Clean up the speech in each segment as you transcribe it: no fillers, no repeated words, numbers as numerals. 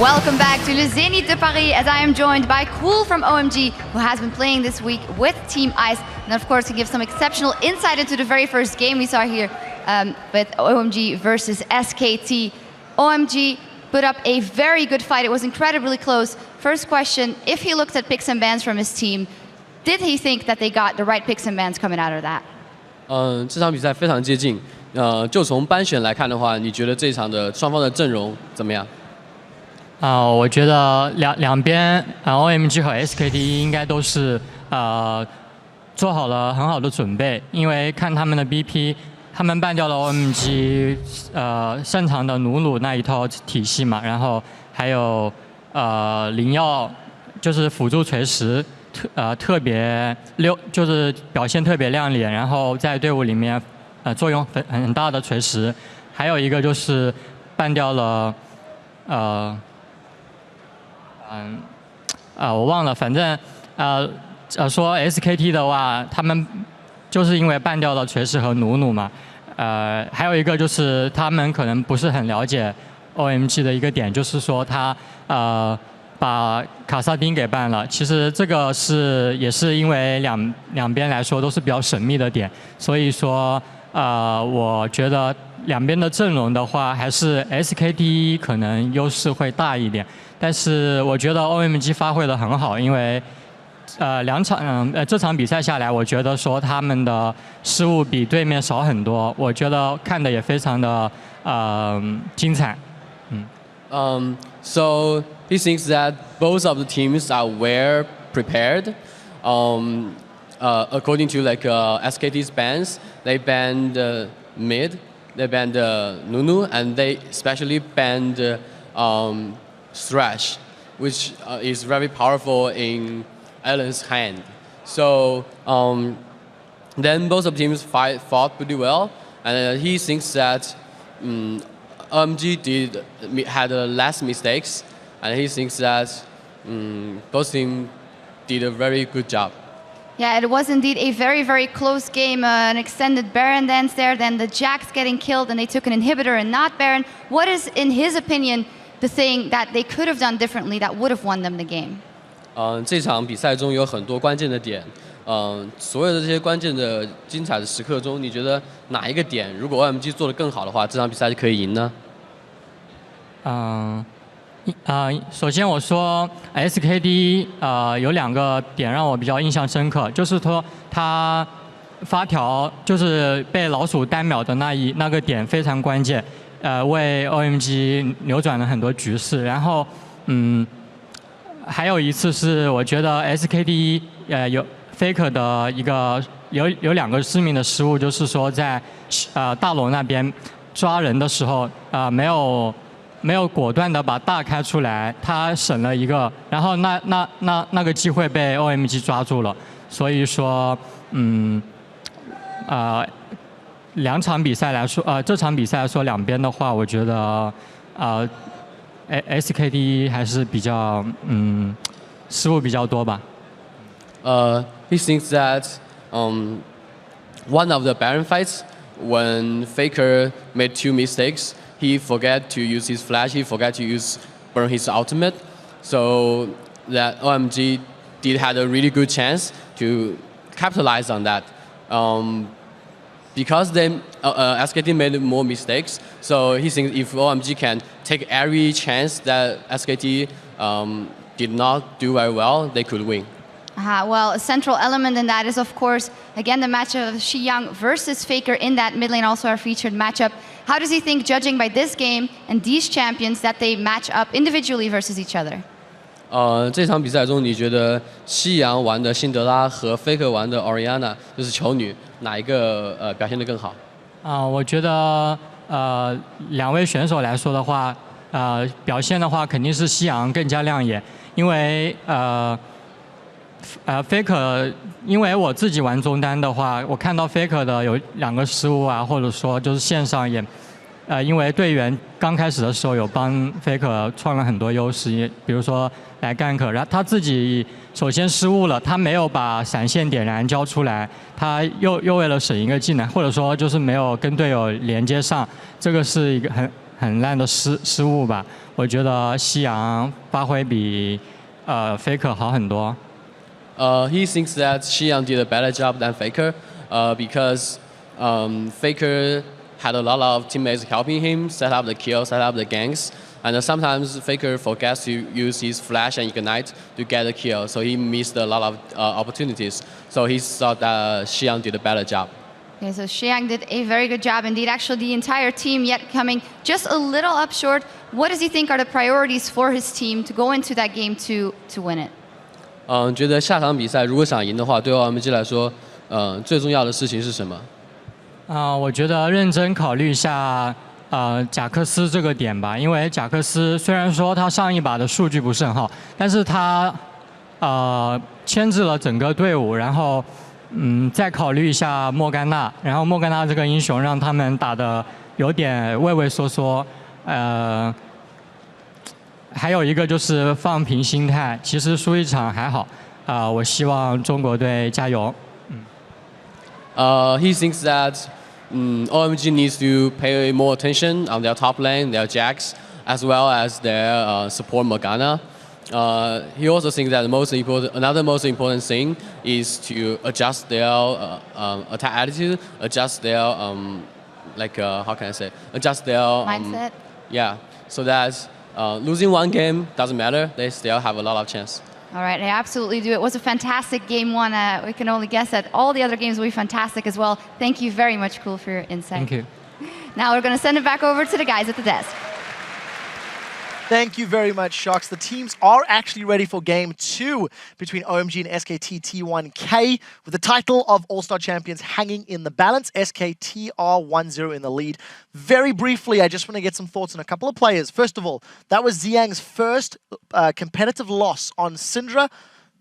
Welcome back to Le Zénith de Paris, as I am joined by Cool from OMG, who has been playing this week with Team Ice, and of course to give some exceptional insight into the very first game we saw here with OMG versus SKT. OMG put up a very good fight. It was incredibly close. First question, if he looked at picks and bans from his team, did he think that they got the right picks and bans coming out of that? 这场比赛非常接近。就从班选来看的话，你觉得这场的双方的阵容怎么样？我觉得两边OMG 和 SKT 应该都是做好了很好的准备，因为看他们的 BP， 他们办掉了 OMG 擅长的努鲁那一套体系嘛，然后还有灵药就是辅助锤石特别就是表现特别亮眼，然后在队伍里面作用很大的锤石，还有一个就是办掉了我忘了，反正说 SKT 的话，他们就是因为办掉了锤石和努努嘛，还有一个就是他们可能不是很了解 OMG 的一个点，就是说他把卡萨丁给办了。其实这个也是因为两边来说都是比较神秘的点，所以说我觉得两边的阵容的话，还是 SKT 可能优势会大一点。但是我觉得 OMG 发挥得很好，因为这场比赛下来，我觉得说他们的失误比对面少很多，我觉得看的也非常的精彩。So he thinks that both of the teams are well prepared. According to like SKT's bans, they banned mid, they banned Nunu, and they especially banned Thresh, which is very powerful in Allen's hand. So then both of the teams fought pretty well, and he thinks that OMG had less mistakes, and he thinks that both teams did a very good job. Yeah, it was indeed a very, very close game. An extended Baron dance there, then the Jax getting killed, and they took an inhibitor and not Baron. What is, in his opinion, the thing that they could have done differently that would have won them the game? 这场比赛中有很多关键的点。所有的这些关键的精彩的时刻中，你觉得哪一个点，如果 OMG 做得更好的话，这场比赛就可以赢呢？首先我说 SKT 有2个点让我比较印象深刻，就是说他发条就是被老鼠单秒的那个点非常关键，为 OMG 扭转了很多局势。然后还有一次是我觉得 SKT 有 Faker 的一个有2个致命的失误，就是说在大龙那边抓人的时候没有果断的把大开出来，他省了一个，然后那个机会被 OMG 抓住了，所以说2场比赛来说，这场比赛来说两边的话，我觉得SKT 还是比较失误比较多吧。He thinks that one of the Baron fights when Faker made 2 mistakes. He forgot to use his flash, he forgot to burn his ultimate, so that OMG had a really good chance to capitalize on that. Because SKT made more mistakes, so he thinks if OMG can take every chance that SKT did not do very well, they could win. Well, a central element in that is, of course, again, the match of Xiyang versus Faker in that mid lane, also our featured matchup. How does he think, judging by this game and these champions, that they match up individually versus each other? 这场比赛中，你觉得西洋玩的辛德拉和 Faker 玩的 Orianna 就是球女，哪一个表现得更好？我觉得2位选手来说的话，表现的话肯定是西洋更加亮眼，因为Faker， 因为我自己玩中单的话，我看到 Faker 的有2个失误啊，或者说就是线上也，因为队员刚开始的时候有帮 Faker 创了很多优势，比如说来gank，然后他自己首先失误了，他没有把闪现点燃交出来，他又为了省一个技能，或者说就是没有跟队友连接上，这个是一个很烂的失误吧。我觉得夕阳发挥比Faker 好很多。He thinks that Xiang did a better job than Faker because Faker had a lot of teammates helping him set up the kills, set up the ganks. And sometimes Faker forgets to use his flash and ignite to get a kill, so he missed a lot of opportunities. So he thought that Xiang did a better job. Okay, so Xiang did a very good job indeed. Actually, the entire team yet coming just a little up short. What does he think are the priorities for his team to go into that game to win it? 觉得下场比赛如果想赢的话，对 OMG 来说，最重要的事情是什么？我觉得认真考虑一下。贾克斯这个点吧，因为贾克斯虽然说他上一把的数据不是很好，但是他牵制了整个队伍，然后再考虑一下莫甘娜，然后莫甘娜这个英雄让他们打得有点畏畏缩缩，还有一个就是放平心态，其实输一场还好，我希望中国队加油。He thinks that. OMG needs to pay more attention on their top lane, their Jax, as well as their support Morgana. He also thinks that another most important thing is to adjust their attack attitude, adjust their how can I say, adjust their mindset. Yeah, so that losing one game doesn't matter. They still have a lot of chance. All right, I absolutely do. It was a fantastic game one. We can only guess that all the other games will be fantastic as well. Thank you very much, Cool, for your insight. Thank you. Now we're going to send it back over to the guys at the desk. Thank you very much, Shocks. The teams are actually ready for Game 2 between OMG and SKT T1K, with the title of All-Star Champions hanging in the balance. SKT are 1-0 in the lead. Very briefly, I just want to get some thoughts on a couple of players. First of all, that was Xiang's first competitive loss on Syndra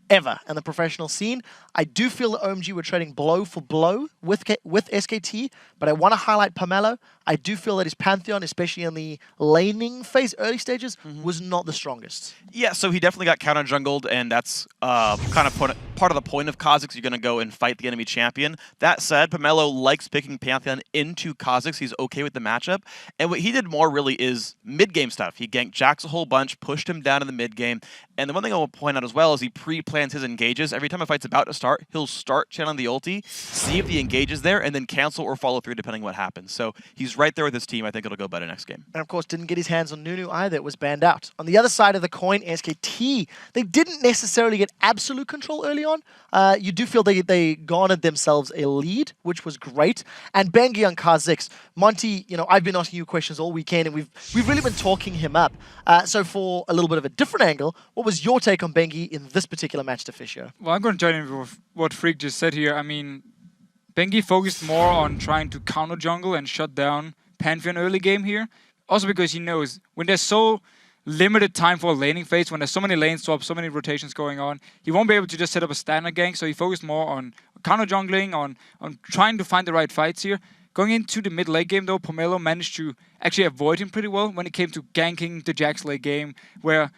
ever in the professional scene. I do feel that OMG were trading blow for blow with SKT, but I want to highlight Pomelo. I do feel that his Pantheon, especially in the laning phase, early stages, was not the strongest. Yeah, so he definitely got counter-jungled, and that's kind of part of the point of Kha'Zix. You're going to go and fight the enemy champion. That said, Pomelo likes picking Pantheon into Kha'Zix. He's okay with the matchup. And what he did more really is mid-game stuff. He ganked Jax a whole bunch, pushed him down in the mid-game. And the one thing I will point out as well is he pre-plans his engages. Every time a fight's about to start, he'll start channeling the ulti, see if the engage is there, and then cancel or follow through depending what happens. So he's right there with his team. I think it'll go better next game. And of course, didn't get his hands on Nunu either. It was banned out. On the other side of the coin, SKT, they didn't necessarily get absolute control early on. You do feel they garnered themselves a lead, which was great. And Bengi on Kha'Zix. Monty, you know, I've been asking you questions all weekend, and we've really been talking him up. So for a little bit of a different angle, what was your take on Bengi in this particular match to Fisher? Well, I'm going to join in with what Freak just said here. I mean, Bengi focused more on trying to counter jungle and shut down Pantheon early game here. Also because he knows when there's so limited time for a laning phase, when there's so many lane swaps, so many rotations going on, he won't be able to just set up a standard gank, so he focused more on counter jungling, on trying to find the right fights here. Going into the mid late game though, Pomelo managed to actually avoid him pretty well when it came to ganking the Jax late game, where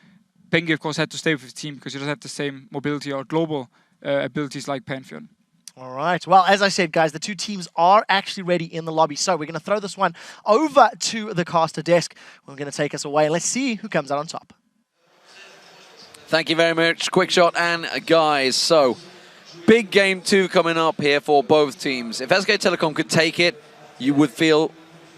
Bengi of course had to stay with his team because he doesn't have the same mobility or global abilities like Pantheon. All right. Well, as I said, guys, the two teams are actually ready in the lobby. So we're going to throw this one over to the caster desk. We're going to take us away, and let's see who comes out on top. Thank you very much, Quickshot and guys. So, big game 2 coming up here for both teams. If SK Telecom could take it, you would feel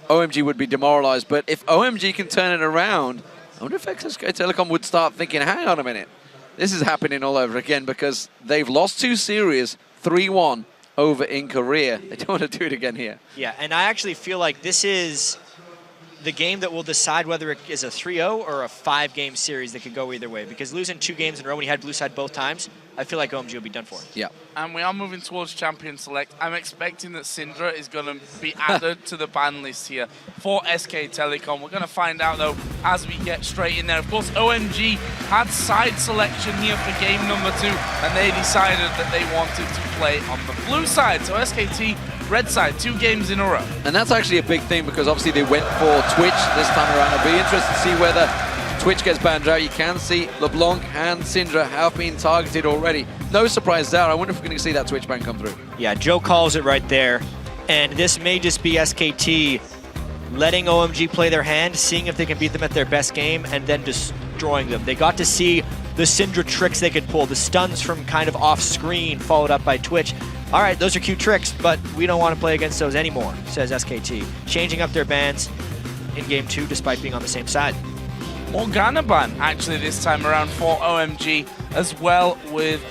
OMG would be demoralized. But if OMG can turn it around, I wonder if SK Telecom would start thinking, hang on a minute, this is happening all over again, because they've lost 2 series, 3-1 over in Korea. They don't want to do it again here. Yeah, and I actually feel like this is the game that will decide whether it is a 3-0 or a 5-game series that could go either way. Because losing 2 games in a row when he had blue side both times, I feel like OMG will be done for. Yeah. And we are moving towards Champion Select. I'm expecting that Syndra is going to be added to the ban list here for SK Telecom. We're going to find out, though, as we get straight in there. Of course, OMG had side selection here for game number 2, and they decided that they wanted to play on the blue side. So SKT, red side, 2 games in a row. And that's actually a big thing, because obviously they went for Twitch this time around. It'll be interesting to see whether Twitch gets banned out. You can see LeBlanc and Syndra have been targeted already. No surprise there. I wonder if we're going to see that Twitch ban come through. Yeah, Joe calls it right there. And this may just be SKT letting OMG play their hand, seeing if they can beat them at their best game, and then destroying them. They got to see the Syndra tricks they could pull, the stuns from kind of off screen followed up by Twitch. All right, those are cute tricks, but we don't want to play against those anymore, says SKT. Changing up their bans in game 2 despite being on the same side. Morgana ban actually this time around for OMG, as well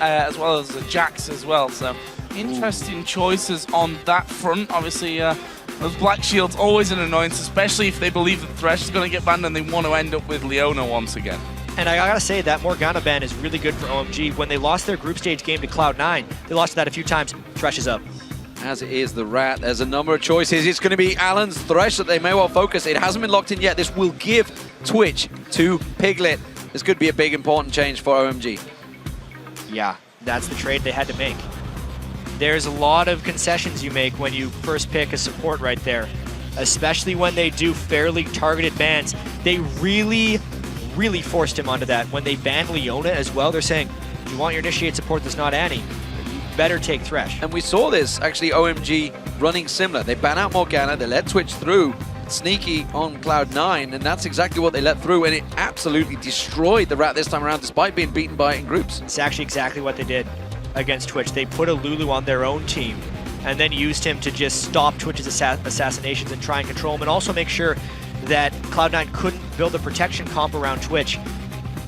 as the Jax as well. So interesting choices on that front. Obviously, those Black Shields always an annoyance, especially if they believe that Thresh is going to get banned and they want to end up with Leona once again. And I gotta say, that Morgana ban is really good for OMG. When they lost their group stage game to Cloud9, they lost that a few times. Thresh is up. As it is the Rat, there's a number of choices. It's going to be Alan's Thresh that they may well focus. It hasn't been locked in yet. This will give Twitch to Piglet. This could be a big, important change for OMG. Yeah, that's the trade they had to make. There's a lot of concessions you make when you first pick a support right there, especially when they do fairly targeted bans. They really forced him onto that. When they banned Leona as well, they're saying, if you want your initiate support that's not Annie, you better take Thresh. And we saw this, actually, OMG running similar. They ban out Morgana, they let Twitch through, sneaky on Cloud9, and that's exactly what they let through, and it absolutely destroyed the Rat this time around, despite being beaten by it in groups. It's actually exactly what they did against Twitch. They put a Lulu on their own team, and then used him to just stop Twitch's assassinations and try and control him, and also make sure that Cloud9 couldn't build a protection comp around Twitch.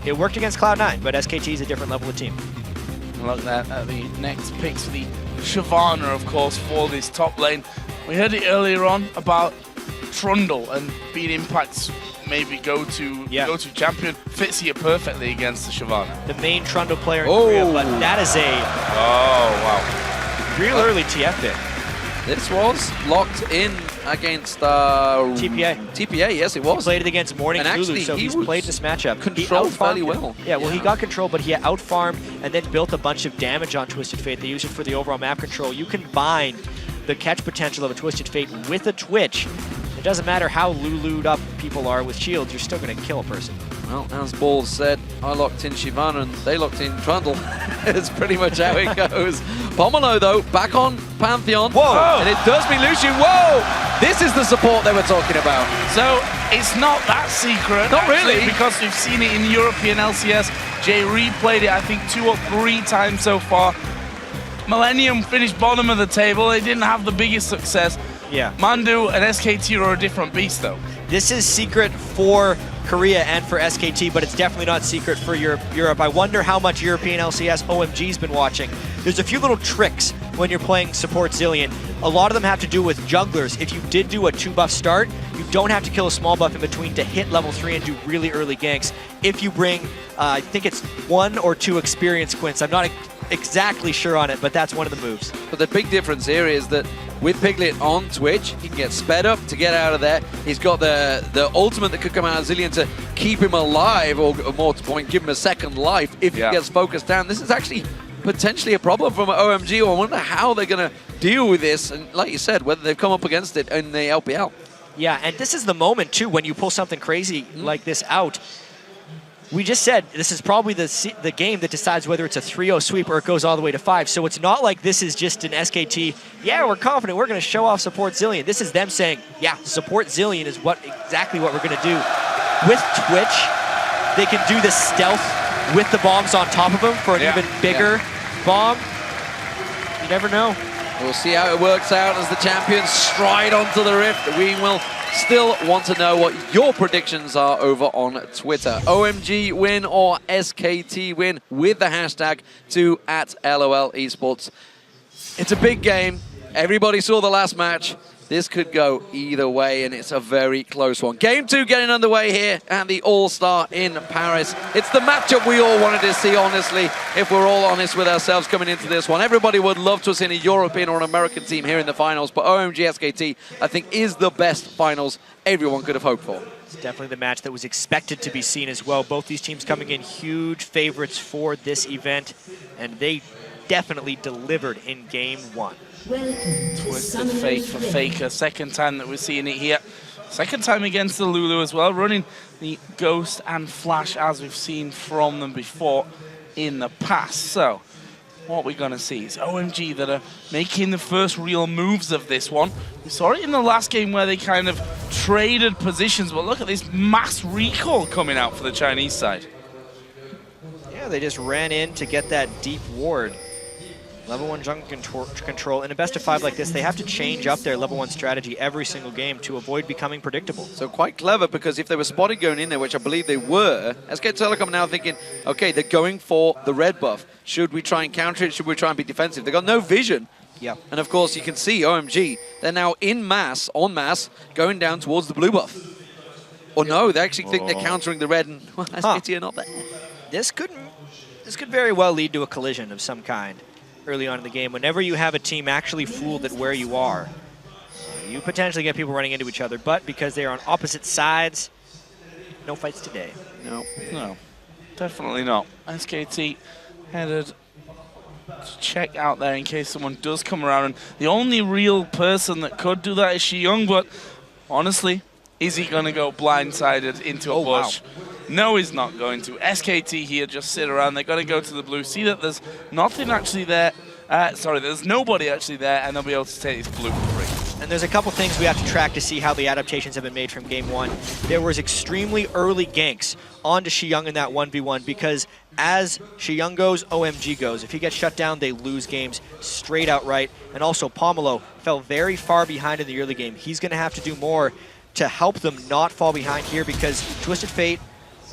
It worked against Cloud9, but SKT is a different level of team. Look at the next picks for the Shyvana, of course, for this top lane. We heard it earlier on about Trundle and being Impact's maybe go-to champion. Fits here perfectly against the Shyvana. The main Trundle player in Korea, but that is a real early TF pick. This was locked in against TPA. TPA, yes, it was. Played it against Morning and Lulu, actually, so he's played this matchup. Controlled fairly well. Yeah, well, he got control, but he out-farmed and then built a bunch of damage on Twisted Fate. They used it for the overall map control. You combine the catch potential of a Twisted Fate with a Twitch. It doesn't matter how Lulu'd up people are with shields, you're still going to kill a person. Well, as Balls said, I locked in Shyvana and they locked in Trundle. It's pretty much how it goes. Pomelo, though, back on Pantheon. Whoa! And it does mean Lucian. Whoa! This is the support they were talking about. So it's not that secret. Not actually, really. Because we've seen it in European LCS. Jay replayed it, I think, 2 or 3 times so far. Millennium finished bottom of the table. They didn't have the biggest success. Yeah. Mandu and SKT are a different beast, though. This is secret for Korea and for SKT, but it's definitely not secret for Europe. I wonder how much European LCS OMG's been watching. There's a few little tricks when you're playing support Zilean. A lot of them have to do with junglers. If you did do a 2-buff start, you don't have to kill a small buff in between to hit level 3 and do really early ganks. If you bring, I think it's 1 or 2 experience quints. I'm not exactly sure on it, but that's one of the moves. But the big difference here is that with Piglet on Twitch, he can get sped up to get out of there. He's got the ultimate that could come out of Zilean to keep him alive, or more to the point, give him a second life if he gets focused down. This is actually potentially a problem from OMG. I wonder how they're going to deal with this, and like you said, whether they've come up against it in the LPL. Yeah, and this is the moment, too, when you pull something crazy like this out. We just said this is probably the game that decides whether it's a 3-0 sweep or it goes all the way to 5. So it's not like this is just an SKT, yeah, we're confident, we're going to show off support Zilean. This is them saying, yeah, support Zilean is exactly what we're going to do. With Twitch, they can do the stealth with the bombs on top of them for an even bigger bomb. You never know. We'll see how it works out as the champions stride onto the Rift. We will still want to know what your predictions are over on Twitter. OMG win or SKT win with the hashtag to @LOL Esports. It's a big game. Everybody saw the last match. This could go either way, and it's a very close one. Game 2 getting underway here at the All-Star in Paris. It's the matchup we all wanted to see, honestly, if we're all honest with ourselves coming into this one. Everybody would love to have seen a European or an American team here in the finals, but OMG SKT, I think, is the best finals everyone could have hoped for. It's definitely the match that was expected to be seen as well. Both these teams coming in huge favorites for this event, and they definitely delivered in Game 1. Twisted Fate for Faker, second time that we're seeing it here. Second time against the Lulu as well, running the Ghost and Flash as we've seen from them before in the past. So, what we're going to see is OMG that are making the first real moves of this one. We saw it in the last game where they kind of traded positions, but look at this mass recall coming out for the Chinese side. Yeah, they just ran in to get that deep ward. Level 1 jungle control. In a best of 5 like this, they have to change up their level 1 strategy every single game to avoid becoming predictable. So quite clever, because if they were spotted going in there, which I believe they were, SK Telecom now thinking, okay, they're going for the red buff. Should we try and counter it? Should we try and be defensive? They've got no vision. Yep. And of course, you can see OMG, they're now en masse, going down towards the blue buff. Or no, they actually think they're countering the red, and well, SKT are not there. This could very well lead to a collision of some kind early on in the game. Whenever you have a team actually fooled at where you are, you potentially get people running into each other, but because they are on opposite sides, no fights today. No, definitely not. SKT headed to check out there in case someone does come around, and the only real person that could do that is Shi-Young, but honestly, is he going to go blindsided into a bush? Wow. No, he's not going to. SKT here just sit around. They're going to go to the blue, see that there's nothing actually there. There's nobody actually there, and they'll be able to take this blue for free. And there's a couple things we have to track to see how the adaptations have been made from game 1. There was extremely early ganks onto Shi-Young in that 1v1, because as Shi-Young goes, OMG goes. If he gets shut down, they lose games straight outright. And also, Pomelo fell very far behind in the early game. He's going to have to do more to help them not fall behind here, because Twisted Fate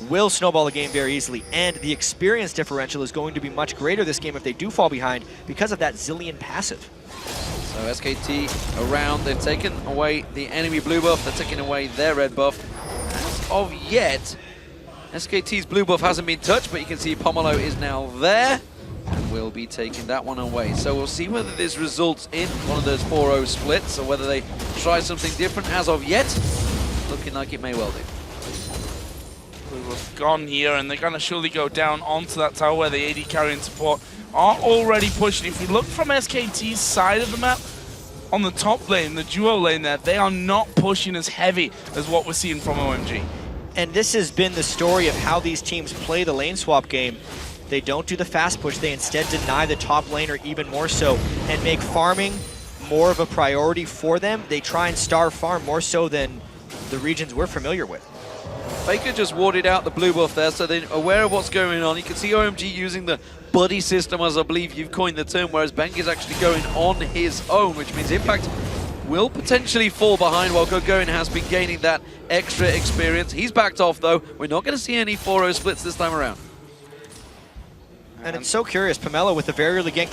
will snowball the game very easily, and the experience differential is going to be much greater this game if they do fall behind because of that Zillion passive. So SKT around, they've taken away the enemy blue buff, they're taking away their red buff. As of yet, SKT's blue buff hasn't been touched, but you can see Pomelo is now there and will be taking that one away. So we'll see whether this results in one of those 4-0 splits or whether they try something different. As of yet, looking like it may well do. Gone here, and they're going to surely go down onto that tower where the AD carry and support are already pushing. If we look from SKT's side of the map, on the top lane, the duo lane there, they are not pushing as heavy as what we're seeing from OMG. And this has been the story of how these teams play the lane swap game. They don't do the fast push, they instead deny the top laner even more so, and make farming more of a priority for them. They try and starve farm more so than the regions we're familiar with. Faker just warded out the blue buff there, so they're aware of what's going on. You can see OMG using the buddy system, as I believe you've coined the term, whereas Bengi is actually going on his own, which means Impact will potentially fall behind while Gagarin has been gaining that extra experience. He's backed off, though. We're not going to see any 4-0 splits this time around. And it's so curious, Pomelo with the very early gank,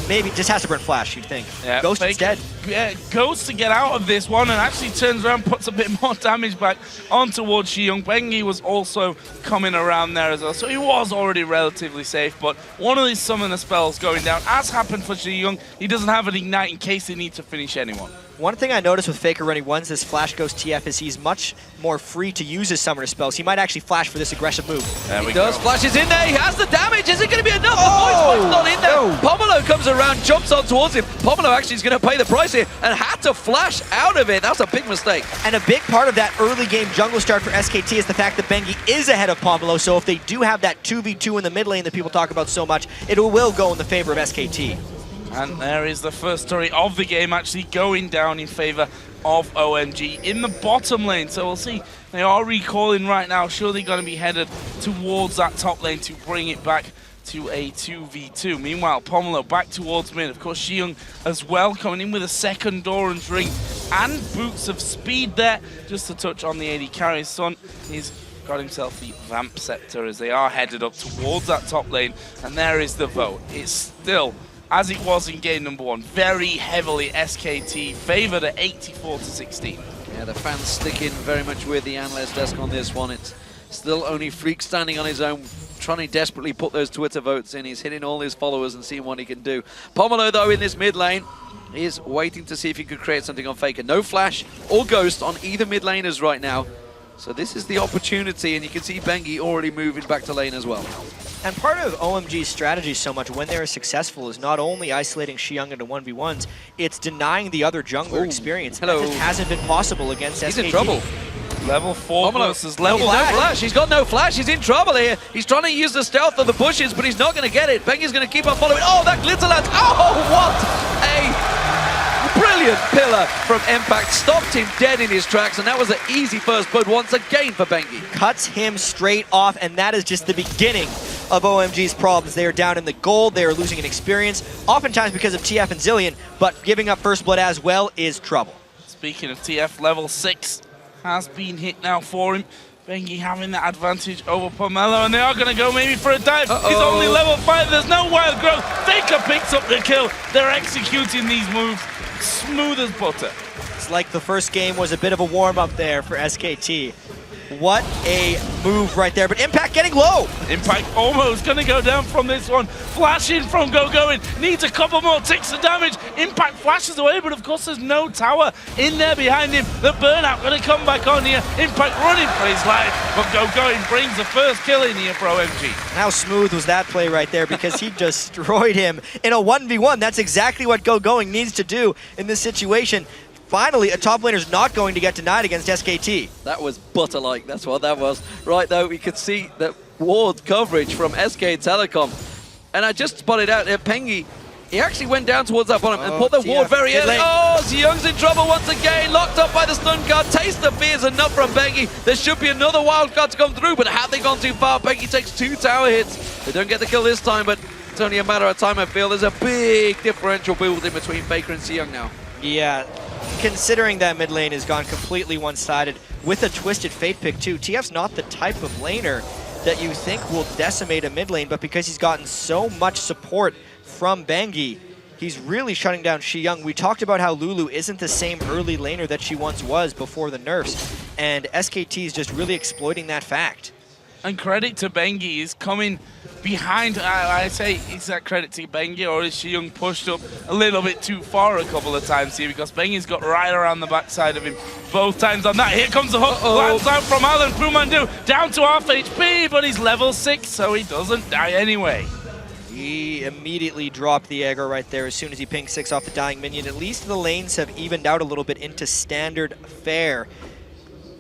maybe just has to burn flash, you'd think. Yeah, Ghost is dead. Yeah, Ghost to get out of this one, and actually turns around, puts a bit more damage back on towards Shi-Young. Bengi was also coming around there as well, so he was already relatively safe, but one of these summoner spells going down, as happened for Shi-Young, he doesn't have an ignite in case they need to finish anyone. One thing I noticed with Faker running once this Flash Ghost TF is he's much more free to use his summoner spells. He might actually flash for this aggressive move. He does, flashes in there, he has the damage, is it going to be enough? The voice not in there. No. Pomelo comes around, jumps on towards him. Pomelo actually is going to pay the price here and had to flash out of it. That's a big mistake. And a big part of that early game jungle start for SKT is the fact that Bengi is ahead of Pomelo, so if they do have that 2v2 in the mid lane that people talk about so much, it will go in the favor of SKT. And there is the first story of the game actually going down in favor of OMG in the bottom lane. So we'll see. They are recalling right now. Surely going to be headed towards that top lane to bring it back to a 2v2. Meanwhile, Pomelo back towards mid. Of course, Shi-Young as well coming in with a second Doran's ring and boots of speed there. Just to touch on the AD carry. Son, he's got himself the Vamp Scepter as they are headed up towards that top lane. And there is the vote. It's still, as it was in game number 1, very heavily SKT favored at 84-16. Yeah, the fans sticking very much with the analyst desk on this one. It's still only Freak standing on his own, trying to desperately put those Twitter votes in. He's hitting all his followers and seeing what he can do. Pomelo, though, in this mid lane, is waiting to see if he could create something on Faker. No flash or ghost on either mid laners right now. So this is the opportunity, and you can see Bengi already moving back to lane as well. And part of OMG's strategy so much when they're successful is not only isolating Shi-Young into 1v1s, it's denying the other jungler experience. Hello. That just hasn't been possible against SKT. He's in trouble. Level 4 versus level no flash. He's got no flash. He's in trouble here. He's trying to use the stealth of the bushes, but he's not going to get it. Bengi's going to keep on following. Oh, that glitter lance. Oh, what a brilliant brilliant pillar from Impact, stopped him dead in his tracks, and that was an easy first blood once again for Bengi. Cuts him straight off, and that is just the beginning of OMG's problems. They are down in the gold, they are losing in experience, oftentimes because of TF and Zillion, but giving up first blood as well is trouble. Speaking of TF, level 6 has been hit now for him. Bengi having that advantage over Pomelo, and they are going to go maybe for a dive. He's only level 5, there's no wild growth. Faker picks up the kill. They're executing these moves smooth as butter. It's like the first game was a bit of a warm-up there for SKT. What a move right there, but Impact getting low. Impact almost going to go down from this one. Flashing from Go-Going, needs a couple more ticks of damage. Impact flashes away, but of course there's no tower in there behind him. The burnout going to come back on here. Impact running for his life, but Go-Going brings the first kill in here for OMG. How smooth was that play right there, because he destroyed him in a 1v1. That's exactly what Go-Going needs to do in this situation. Finally, a top laner's not going to get denied against SKT. That was butter-like, that's what that was. Right, though, we could see the ward coverage from SK Telecom. And I just spotted out there, Pengi, he actually went down towards that bottom and put the ward very early. Oh, Young's in trouble once again, locked up by the stun guard. Taste of fear is enough from Bengi. There should be another wild card to come through, but have they gone too far? Bengi takes 2 tower hits. They don't get the kill this time, but it's only a matter of time, I feel. There's a big differential building between Faker and Young now. Yeah. Considering that mid lane has gone completely one-sided with a Twisted Fate pick too, TF's not the type of laner that you think will decimate a mid lane, but because he's gotten so much support from Bengi, he's really shutting down Young. We talked about how Lulu isn't the same early laner that she once was before the nerfs, and SKT is just really exploiting that fact. And credit to Bengi, he's coming behind. I say, is that credit to Bengi, or is Young pushed up a little bit too far a couple of times here? Because Bengi's got right around the backside of him both times on that. Here comes the hook, lands out from Alan Pumandu, down to half HP, but he's level 6, so he doesn't die anyway. He immediately dropped the aggro right there as soon as he pinged 6 off the dying minion. At least the lanes have evened out a little bit into standard fare.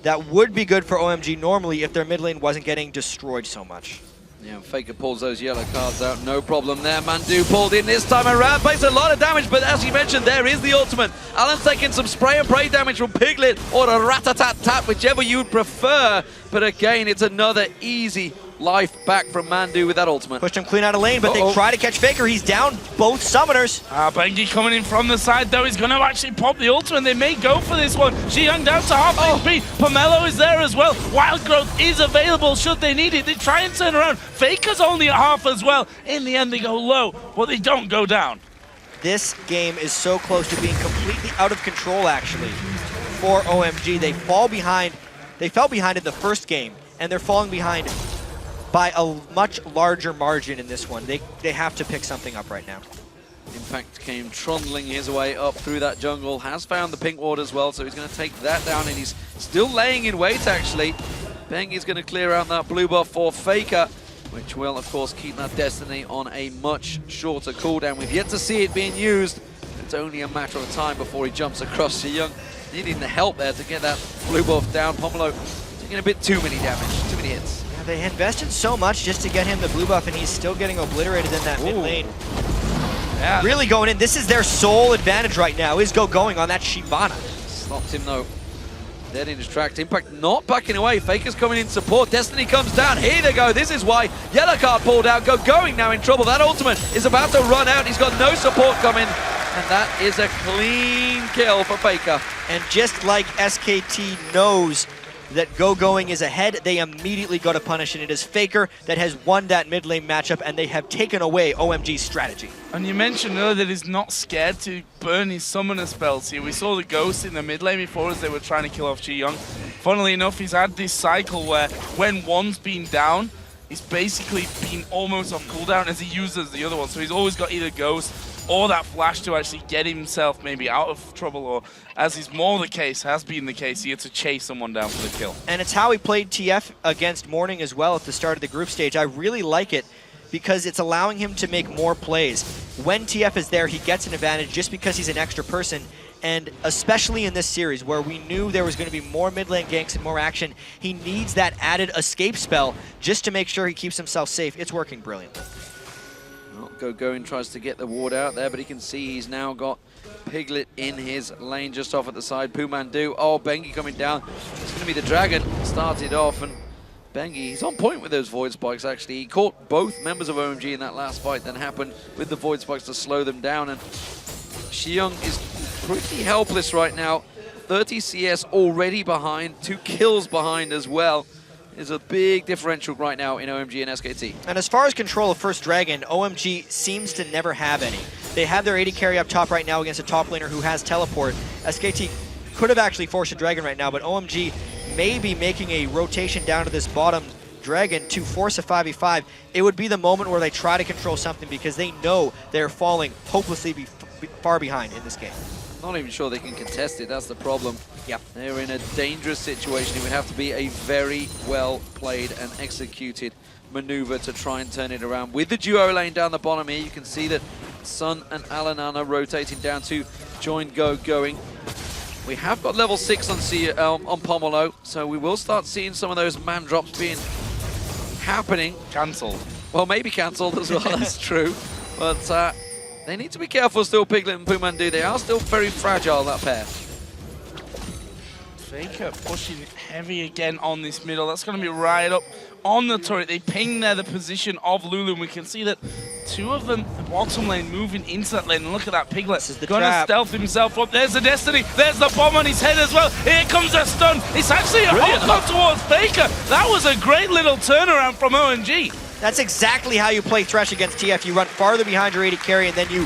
That would be good for OMG normally if their mid lane wasn't getting destroyed so much. Yeah, Faker pulls those yellow cards out, no problem there. Mandu pulled in this time around, takes a lot of damage, but as you mentioned, there is the ultimate. Alan's taking some spray and pray damage from Piglet or a rat-a-tat-tat, whichever you would prefer. But again, it's another easy life back from Mandu with that ultimate. Pushed him clean out of lane, but they try to catch Faker. He's down both summoners. Bengi coming in from the side, though. He's going to actually pop the ultimate. They may go for this one. Young down to half HP. Pomelo is there as well. Wild Growth is available should they need it. They try and turn around. Faker's only at half as well. In the end, they go low, but they don't go down. This game is so close to being completely out of control, actually, for OMG. They fall behind. They fell behind in the first game, and they're falling behind by a much larger margin in this one. They have to pick something up right now. Impact came trundling his way up through that jungle, has found the pink ward as well, so he's going to take that down, and he's still laying in wait, actually. Bengi's going to clear out that blue buff for Faker, which will, of course, keep that Destiny on a much shorter cooldown. We've yet to see it being used. It's only a matter of time before he jumps across to Young, needing the help there to get that blue buff down. Pomelo taking a bit too many damage, too many hits. They invested so much just to get him the blue buff, and he's still getting obliterated in that mid lane. Yeah. Really going in. This is their sole advantage right now, is going on that Shyvana. Stopped him, though. Dead in his tracks. Impact not backing away. Faker's coming in support. Destiny comes down. Here they go. This is why yellow card pulled out. Going now in trouble. That ultimate is about to run out. He's got no support coming. And that is a clean kill for Faker. And just like SKT knows that Go-Going is ahead, they immediately go to punish, and it is Faker that has won that mid lane matchup, and they have taken away OMG's strategy. And you mentioned earlier that he's not scared to burn his summoner spells here. We saw the Ghost in the mid lane before as they were trying to kill off Young. Funnily enough, he's had this cycle where when one's been down, he's basically been almost off cooldown as he uses the other one. So he's always got either Ghost or that flash to actually get himself maybe out of trouble, or as is more the case, has been the case, he had to chase someone down for the kill. And it's how he played TF against Morning as well at the start of the group stage. I really like it because it's allowing him to make more plays. When TF is there, he gets an advantage just because he's an extra person. And especially in this series where we knew there was going to be more mid lane ganks and more action, he needs that added escape spell just to make sure he keeps himself safe. It's working brilliantly. Well, Go-Going tries to get the ward out there, but he can see he's now got Piglet in his lane just off at the side. Pumandu, oh, Bengi coming down. It's going to be the Dragon. Started off, and Bengi, he's on point with those Void Spikes, actually. He caught both members of OMG in that last fight, then happened with the Void Spikes to slow them down, and Xiong is pretty helpless right now. 30 CS already behind, 2 kills behind as well. Is a big differential right now in OMG and SKT. And as far as control of first Dragon, OMG seems to never have any. They have their AD carry up top right now against a top laner who has teleport. SKT could have actually forced a Dragon right now, but OMG may be making a rotation down to this bottom Dragon to force a 5v5. It would be the moment where they try to control something because they know they're falling hopelessly far behind in this game. Not even sure they can contest it, that's the problem. Yep. They're in a dangerous situation. It would have to be a very well played and executed maneuver to try and turn it around. With the duo lane down the bottom here, you can see that Sun and Alanana rotating down to join going. We have got level 6 on Pomelo, so we will start seeing some of those man drops being happening. Cancelled. Well, maybe cancelled as well, that's true. But they need to be careful still, Piglet and Pumandu. They are still very fragile, that pair. Faker pushing heavy again on this middle. That's going to be right up on the turret. They ping there the position of Lulu, and we can see that 2 of them, the bottom lane, moving into that lane. And look at that Piglet. Going to stealth himself up. There's the Destiny. There's the bomb on his head as well. Here comes a stun. It's actually a hook towards Faker. That was a great little turnaround from OMG. That's exactly how you play Thresh against TF. You run farther behind your AD carry, and then you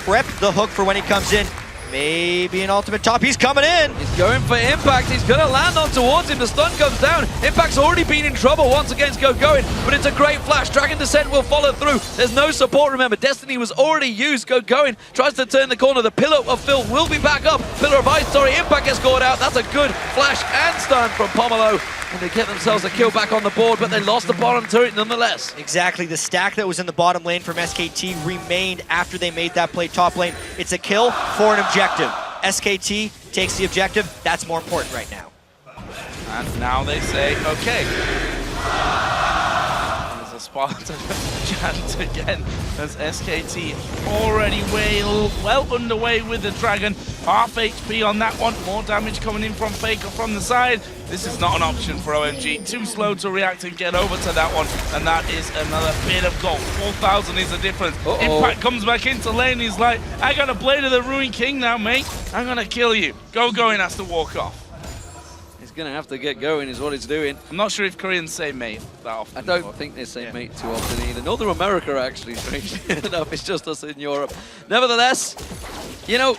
prep the hook for when he comes in. Maybe an ultimate top. He's coming in. He's going for Impact. He's going to land on towards him. The stun comes down. Impact's already been in trouble once against Going, but it's a great flash. Dragon Descent will follow through. There's no support, remember. Destiny was already used. Going tries to turn the corner. The Pillar of Phil will be back up. Pillar of Ice, sorry. Impact gets scored out. That's a good flash and stun from Pomelo. And they get themselves a kill back on the board, but they lost the bottom turret nonetheless. Exactly. The stack that was in the bottom lane from SKT remained after they made that play top lane. It's a kill for an objective. SKT takes the objective. That's more important right now. And now they say, okay. There's a spot to chant again as SKT already well underway with the Dragon. Half HP on that one. More damage coming in from Faker from the side. This is not an option for OMG. Too slow to react and get over to that one. And that is another bit of gold. 4,000 is the difference. Impact comes back into lane. He's like, I got a Blade of the Ruined King now, mate. I'm going to kill you. Going has to walk off. He's going to have to get going is what he's doing. I'm not sure if Koreans say mate that often. I don't think they say mate too often either. Northern America, actually, strangely enough. It's just us in Europe. Nevertheless, you know,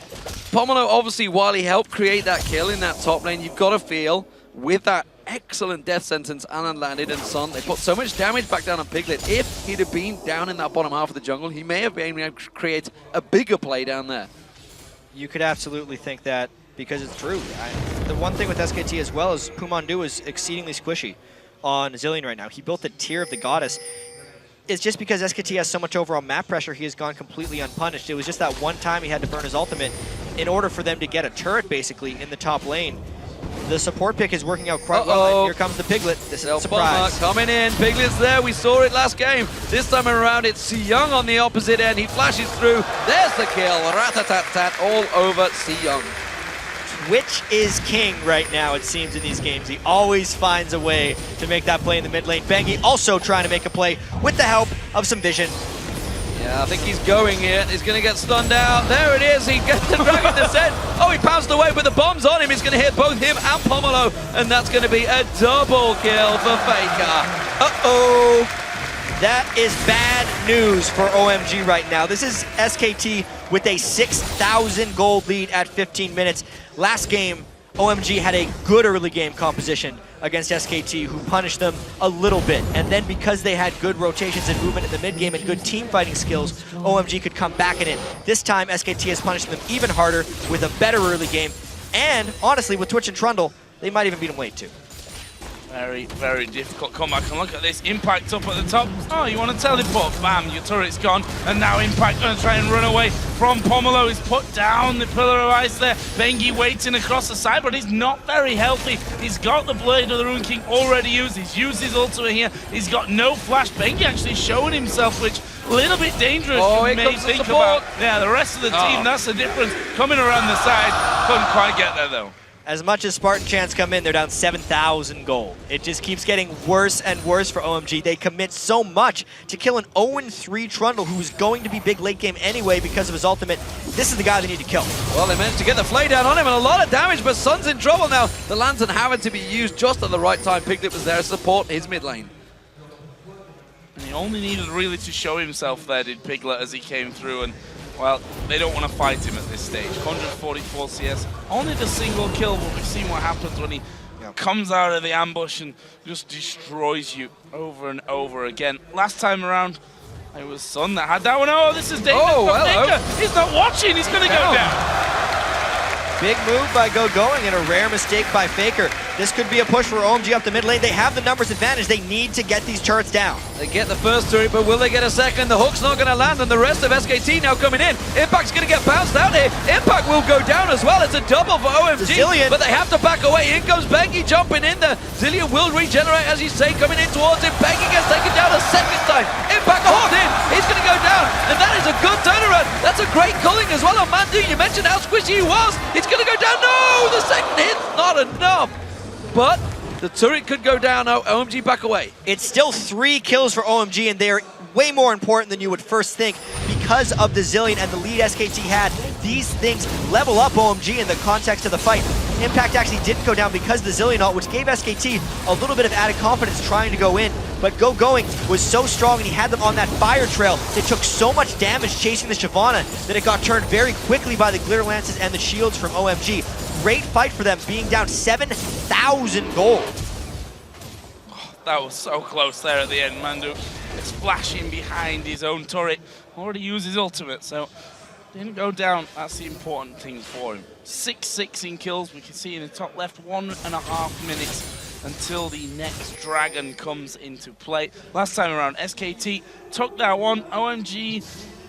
Pomelo, obviously, while he helped create that kill in that top lane, you've got to feel with that excellent death sentence Alan landed and Son, they put so much damage back down on Piglet. If he'd have been down in that bottom half of the jungle, he may have been able to create a bigger play down there. You could absolutely think that because it's true. The one thing with SKT as well is Pumandu is exceedingly squishy on Zilean right now. He built the tier of the Goddess. It's just because SKT has so much overall map pressure, he has gone completely unpunished. It was just that one time he had to burn his ultimate in order for them to get a turret, basically, in the top lane. The support pick is working out quite well, and here comes the Piglet. This is a surprise. Coming in, Piglet's there, we saw it last game. This time around, it's Xiong on the opposite end. He flashes through, there's the kill. Rat-a-tat-tat all over Xiong. Twitch is king right now, it seems, in these games. He always finds a way to make that play in the mid lane. Bengi also trying to make a play with the help of some vision. Yeah, I think he's going here. He's going to get stunned out. There it is. He gets the Dragon Descent. Oh, he pounced away, but the bomb's on him. He's going to hit both him and Pomelo, and that's going to be a double kill for Faker. Uh-oh. That is bad news for OMG right now. This is SKT with a 6,000 gold lead at 15 minutes. Last game, OMG had a good early game composition against SKT, who punished them a little bit. And then because they had good rotations and movement in the mid game and good team fighting skills, OMG could come back in it. This time, SKT has punished them even harder with a better early game. And honestly, with Twitch and Trundle, they might even beat them late too. Very, very difficult comeback. And look at this, Impact up at the top. Oh, you want to teleport? Bam, your turret's gone. And now Impact going to try and run away from Pomelo. He's put down the Pillar of Ice there. Bengi waiting across the side, but he's not very healthy. He's got the Blade of the Ruined King already used. He's used his ultimate here. He's got no flash. Bengi actually showing himself, which A little bit dangerous. Oh, you here may comes the think support. about. Yeah, the rest of the team, that's the difference. Coming around the side, couldn't quite get there though. As much as Spartan Chants come in, they're down 7,000 gold. It just keeps getting worse and worse for OMG. They commit so much to kill an 0-3 Trundle, who's going to be big late game anyway because of his ultimate. This is the guy they need to kill. Well, they managed to get the flay down on him and a lot of damage, but Sun's in trouble now. The lantern having to be used just at the right time. Piglet was there to support his mid lane. And he only needed really to show himself there, did Piglet, as he came through. And well, they don't want to fight him at this stage. 144 CS, only the single kill, but we've seen what happens when he comes out of the ambush and just destroys you over and over again. Last time around, it was Sun that had that one. Oh, this is Danger. Oh, hello. He's not watching, he's going to go down. Big move by Going and a rare mistake by Faker. This could be a push for OMG up the mid lane. They have the numbers advantage. They need to get these turrets down. They get the first turret, but will they get a second? The hook's not going to land, and the rest of SKT now coming in. Impact's going to get bounced out here. Impact will go down as well. It's a double for OMG, Zillion. but they have to back away. In comes Bengi jumping in there. Zillion will regenerate, as you say, coming in towards him. Bengi gets taken down a second time. Impact hooked in. He's going to go down, and that is a good turnaround. That's a great culling as well on Mandu. You mentioned how squishy he was. It's going to go down. No, the second hit's not enough. But the turret could go down. Oh, OMG back away. It's still 3 kills for OMG, and they're way more important than you would first think because of the Zillion and the lead SKT had. These things level up OMG in the context of the fight. Impact actually didn't go down because of the Zillion ult, which gave SKT a little bit of added confidence trying to go in. But Going was so strong, and he had them on that fire trail. They took so much damage chasing the Shyvana that it got turned very quickly by the Glitter Lances and the shields from OMG. Great fight for them, being down 7,000 gold. That was so close there at the end. Mandu is flashing behind his own turret. Already used his ultimate, so didn't go down. That's the important thing for him. 6-6 in kills. We can see in the top left, 1.5 minutes until the next dragon comes into play. Last time around, SKT took that one. OMG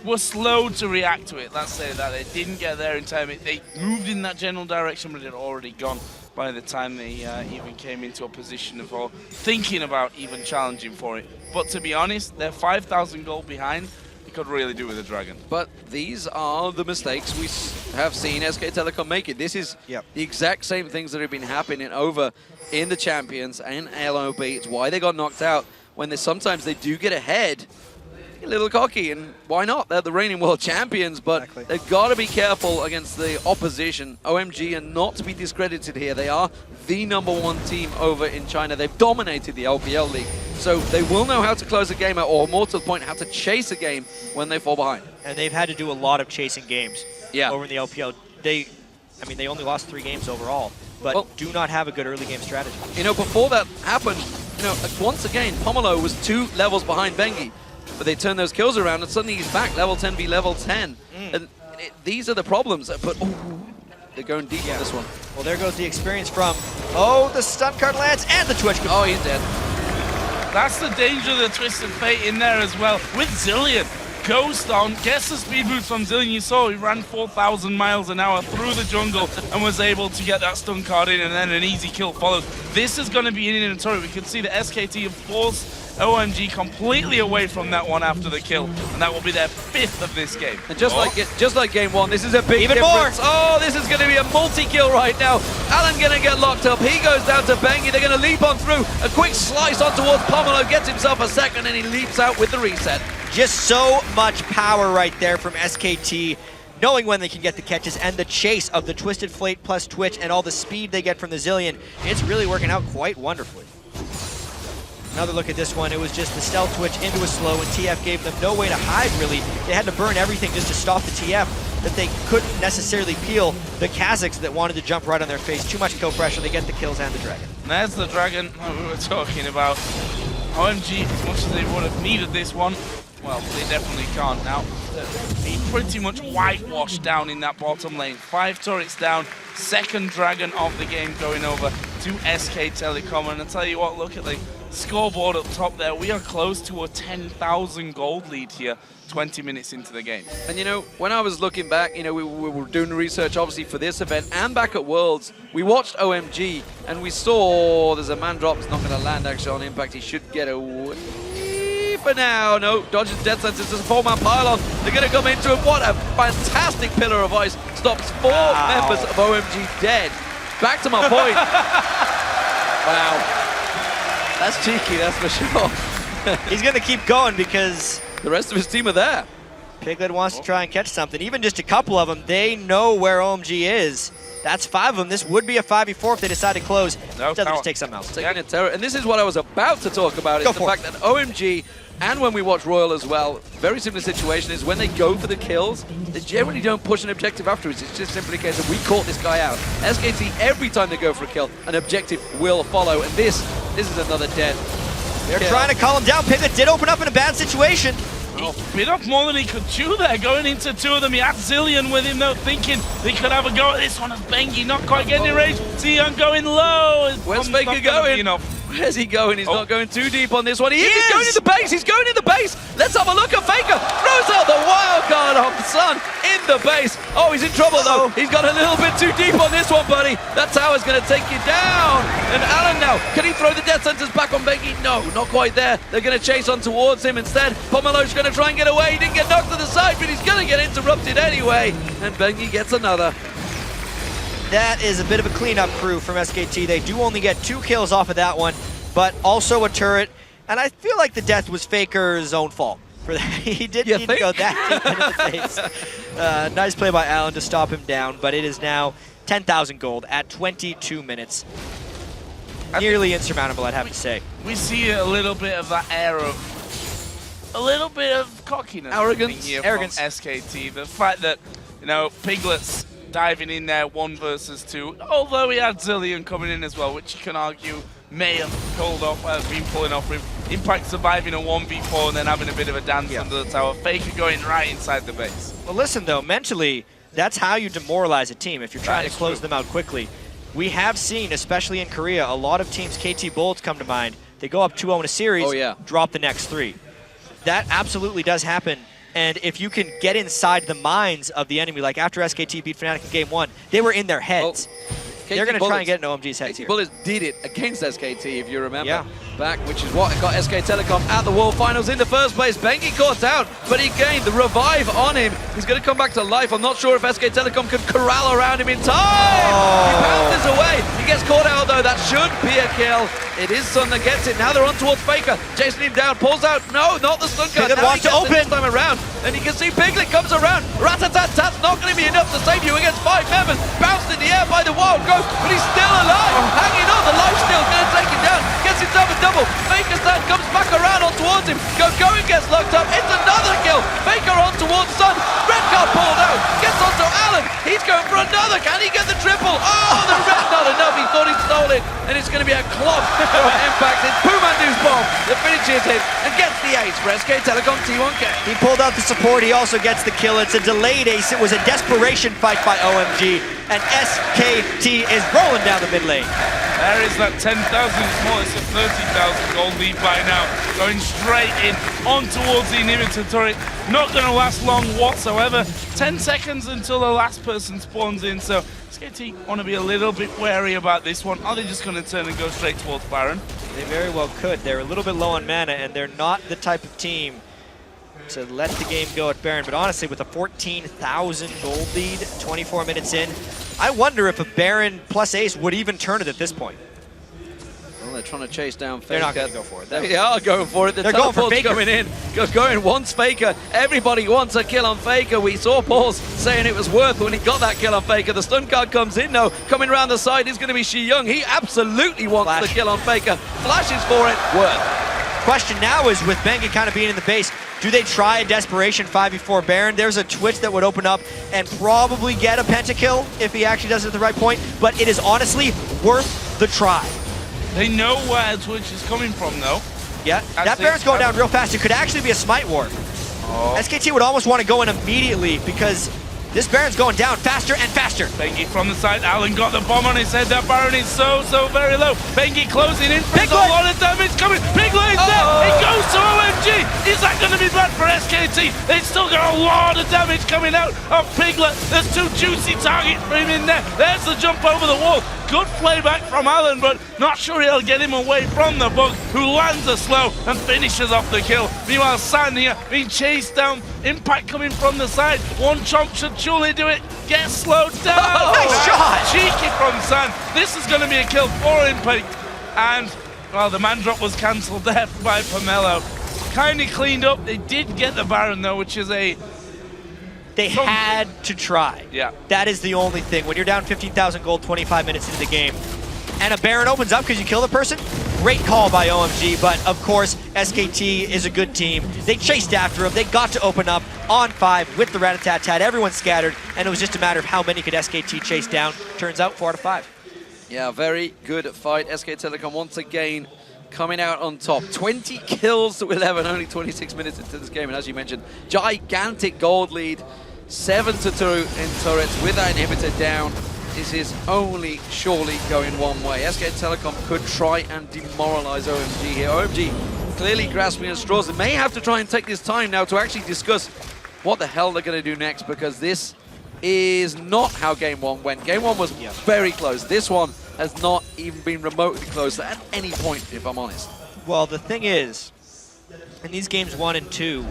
was slow to react to it. Let's say that they didn't get there in time. They moved in that general direction, but it had already gone by the time they even came into a position of thinking about even challenging for it. But to be honest, they're 5,000 gold behind. They could really do with a dragon. But these are the mistakes we have seen SK Telecom make it. This is the exact same things that have been happening over in the Champions and LOB. It's why they got knocked out when sometimes they do get ahead. A little cocky, and why not? They're the reigning world champions, but they've got to be careful against the opposition. OMG are not to be discredited here. They are the #1 team over in China. They've dominated the LPL league, so they will know how to close a game out, or more to the point, how to chase a game when they fall behind. And they've had to do a lot of chasing games over in the LPL. They only lost 3 games overall, but do not have a good early game strategy. You know, before that happened, once again, Pomelo was 2 levels behind Bengi. But they turn those kills around, and suddenly he's back, level 10 v level 10. And these are the problems. But they're going deep on this one. Well, there goes the experience from, the stun card lands and the Twitch. Oh, he's dead. That's the danger of the Twisted Fate in there as well. With Zillion, Ghost on, gets the speed boost from Zillion. You saw he ran 4,000 miles an hour through the jungle and was able to get that stun card in, and then an easy kill follows. This is going to be in a turret. We can see the SKT have forced OMG completely away from that one after the kill, and that will be their 5th of this game. And just like game 1, this is a big Even difference. more. Oh, this is going to be a multi-kill right now. Alan going to get locked up. He goes down to Bengi. They're going to leap on through. A quick slice on towards Pomelo, gets himself a second, and he leaps out with the reset. Just so much power right there from SKT, knowing when they can get the catches and the chase of the Twisted Fate plus Twitch and all the speed they get from the Zillion. It's really working out quite wonderfully. Another look at this one, it was just the stealth Twitch into a slow, and TF gave them no way to hide, really. They had to burn everything just to stop the TF, that they couldn't necessarily peel the Kazakhs that wanted to jump right on their face. Too much kill pressure, they get the kills and the dragon. And there's the dragon that we were talking about. OMG, as much as they would have needed this one, well, they definitely can't now. They pretty much whitewashed down in that bottom lane. 5 turrets down, second dragon of the game going over to SK Telecom. And I tell you what, look at the scoreboard up top there. We are close to a 10,000 gold lead here, 20 minutes into the game. And when I was looking back, we were doing research obviously for this event and back at Worlds. We watched OMG and we saw there's a man drop. It's not going to land actually on impact. He should get away for now. No, dodges death sentence. There's a 4-man pylon. They're going to come into him. What a fantastic pillar of ice. Stops 4 members of OMG dead. Back to my point. Wow. That's cheeky, that's for sure. He's going to keep going because the rest of his team are there. Piglet wants to try and catch something. Even just a couple of them, they know where OMG is. That's 5 of them. This would be a 5v4 if they decide to close. No, Doesn't just take something else. Taking a terror. And this is what I was about to talk about, is the fact that OMG, and when we watch Royal as well, very similar situation is when they go for the kills, they generally don't push an objective afterwards. It's just simply a case of we caught this guy out. SKT, every time they go for a kill, an objective will follow. And this is another dead. They're trying to call him down. Piglet did open up in a bad situation. He bit off more than he could chew there, going into 2 of them. He had Zillion with him, though, thinking they could have a go at this one. As Bengi not quite getting in range. Zion going low. Where's Faker going? Where's he going? He's not going too deep on this one. He's going in the base. He's going in the base. Let's have a look at Faker. Throws out the wild card of Sun in the base. Oh, he's in trouble, though. He's got a little bit too deep on this one, buddy. That tower's going to take you down. And Alan now, can he throw the death sentence back on Bengi? No, not quite there. They're going to chase on towards him instead. Pomelo's going to try and get away. He didn't get knocked to the side, but he's going to get interrupted anyway. And Bengi gets another. That is a bit of a cleanup crew from SKT. They do only get 2 kills off of that one, but also a turret. And I feel like the death was Faker's own fault. For that. He didn't need to go that deep into the face. Nice play by Allen to stop him down, but it is now 10,000 gold at 22 minutes. Nearly insurmountable, I'd have to say. We see a little bit of that air of, a little bit of cockiness. Arrogance. Here from SKT. The fact that, you know, Piglet's diving in there 1 versus 2, although he had Zillion coming in as well, which you can argue may have been pulling off with Impact surviving a 1v4 and then having a bit of a dance under the tower. Faker going right inside the base. Well, listen, though, mentally, that's how you demoralize a team if you're trying to close them out quickly. We have seen, especially in Korea, a lot of teams, KT Bolts come to mind, they go up 2-0 in a series, drop the next 3. That absolutely does happen. And if you can get inside the minds of the enemy, like after SKT beat Fnatic in Game 1, they were in their heads. They're going to try and get in OMG's heads here. Bullets did it against SKT, if you remember. Back, which is what got SK Telecom at the World Finals in the first place. Bengi caught out, but he gained the revive on him. He's going to come back to life. I'm not sure if SK Telecom can corral around him in time. He bounces away. He gets caught out, though. That should be a kill. It is Sun that gets it. Now they're on towards Faker. Chasing him down. Pulls out. No, not the stun card. Piglet wants to open. This time around. And you can see Piglet comes around. Rat-a-tat-tat's not going to be enough to save you against 5 members. Bounced in the air by the Wild Ghost, but he's still alive. Hanging on. The life steal's going to take him down. Gets himself a double. Faker's down, comes back around on towards him. Going gets locked up. It's another kill. Faker on towards Sun. Red card pulled out. Gets onto Allen. He's going for another. Can he get the triple? Oh, the red not enough. He thought he stole it. And it's going to be a club from Impact. It's Pumandu's bomb that finishes him and gets the ace for SK Telecom T1K. He pulled out the support. He also gets the kill. It's a delayed ace. It was a desperation fight by OMG. And SKT is rolling down the mid lane. There is that 10,000 more. It's a 30,000 gold lead by now. Going straight in on towards the inhibitor turret. Not going to last long whatsoever. 10 seconds until the last person spawns in. So SKT want to be a little bit wary about this one. Are they just going to turn and go straight towards Baron? They very well could. They're a little bit low on mana, and they're not the type of team to let the game go at Baron. But honestly, with a 14,000 gold lead, 24 minutes in, I wonder if a Baron plus ace would even turn it at this point. Well, they're trying to chase down Faker. They're not going to go for it. They are going for it. The They're going for teleport's Faker. coming in. Going wants Faker. Everybody wants a kill on Faker. We saw Paul's saying it was worth when he got that kill on Faker. The stun card comes in, though. Coming around the side is going to be Shi Young. He absolutely wants the kill on Faker. Flashes for it. Worth. Question now is, with Bengi kind of being in the base, do they try a desperation 5v4 Baron? There's a Twitch that would open up and probably get a pentakill if he actually does it at the right point, but it is honestly worth the try. They know where Twitch is coming from, though. Yeah, that Baron's going down real fast. It could actually be a smite war. SKT would almost want to go in immediately because This Baron's going down faster and faster. Bengi from the side. Alan got the bomb on his head. That Baron is so very low. Bengi closing in. There's a lot of damage coming. Piglet is there. It goes to OMG. Is that going to be bad for SKT? They've still got a lot of damage coming out of Piglet. There's 2 juicy targets for him in there. There's the jump over the wall. Good playback from Alan, but not sure he'll get him away from the bug, who lands a slow and finishes off the kill. Meanwhile, San here being chased down. Impact coming from the side. One chunk should surely do it. Get slowed down. Oh, nice shot. Cheeky from San. This is going to be a kill for Impact. And, well, the man drop was cancelled there by Pomelo. Kind of cleaned up. They did get the Baron, though, which is a... They had to try. Yeah. That is the only thing. When you're down 15,000 gold 25 minutes into the game, and a Baron opens up because you kill the person, great call by OMG, but of course, SKT is a good team. They chased after him. They got to open up on 5 with the rat-a-tat-tat. Everyone scattered, and it was just a matter of how many could SKT chase down. Turns out 4 out of 5. Yeah, very good fight. SK Telecom once again coming out on top. 20 kills to 11, only 26 minutes into this game. And as you mentioned, gigantic gold lead. 7-2 in turrets with that inhibitor down. This is only surely going one way. SK Telecom could try and demoralize OMG here. OMG clearly grasping at straws. They may have to try and take this time now to actually discuss what the hell they're going to do next, because this is not how Game 1 went. Game 1 was very close. This one has not even been remotely close at any point, if I'm honest. Well, the thing is, in these games 1 and 2,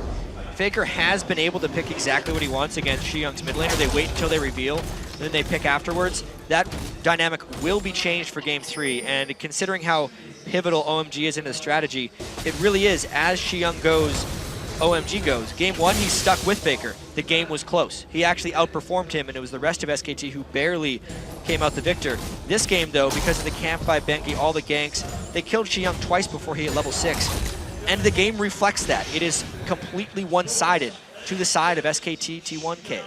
Faker has been able to pick exactly what he wants against Shiyung's mid laner. They wait until they reveal, and then they pick afterwards. That dynamic will be changed for Game 3, and considering how pivotal OMG is in the strategy, it really is, as Shiyung goes, OMG goes. Game 1, he's stuck with Faker. The game was close. He actually outperformed him, and it was the rest of SKT who barely came out the victor. This game, though, because of the camp by Bengi, all the ganks, they killed Shiyung twice before he hit level 6. And the game reflects that. It is completely one-sided to the side of SKT T1K.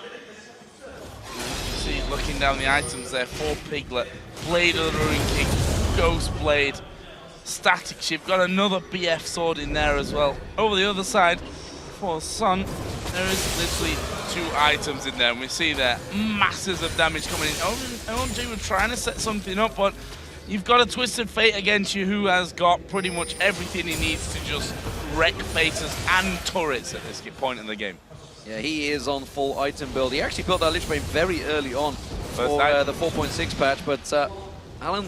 See, looking down the items there, 4 Piglet, Blade of the Ruin King, Ghost Blade, Static Ship, got another BF sword in there as well. Over the other side, for Sun, there is literally 2 items in there, and we see there masses of damage coming in. OMG were trying to set something up, but you've got a Twisted Fate against you who has got pretty much everything he needs to just wreck faces and turrets at this point in the game. Yeah, he is on full item build. He actually built that Lich Bane very early on for the 4.6 patch, but Alan,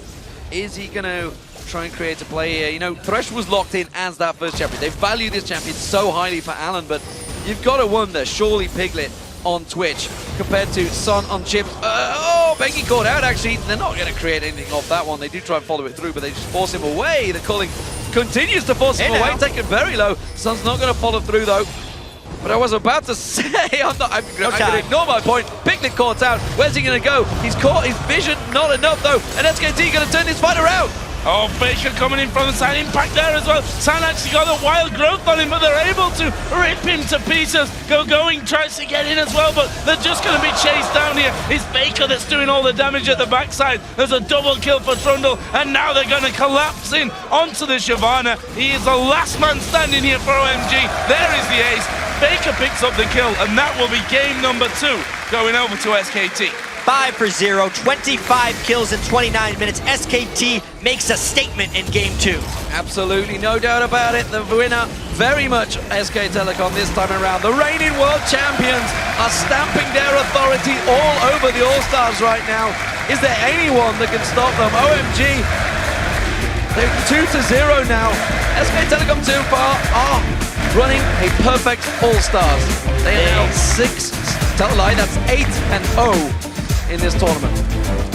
is he going to try and create a play here? You know, Thresh was locked in as that first champion. They value this champion so highly for Alan, but you've got to wonder, surely Piglet on Twitch compared to Sun on Chip. Oh, Bengi caught out actually. They're not going to create anything off that one. They do try and follow it through, but they just force him away. The culling continues to force him away, taken very low. Sun's not going to follow through though. But I was about to say, I'm going to ignore my point. Piglet caught out. Where's he going to go? He's caught his vision, not enough though. And SKT going to turn this fight around. Oh, Baker coming in from the side, Impact there as well. San actually got a wild growth on him, but they're able to rip him to pieces. Going tries to get in as well, but they're just going to be chased down here. It's Baker that's doing all the damage at the backside. There's a double kill for Trundle, and now they're going to collapse in onto the Shyvana. He is the last man standing here for OMG. There is the ace. Baker picks up the kill, and that will be game number 2 going over to SKT. 5 for 0, 25 kills in 29 minutes. SKT makes a statement in Game 2. Absolutely, no doubt about it. The winner, very much SK Telecom this time around. The reigning world champions are stamping their authority all over the All-Stars right now. Is there anyone that can stop them? OMG, they're 2-0 now. SK Telecom so far are running a perfect All-Stars. They are now 6, tell a lie, that's 8-0. in this tournament.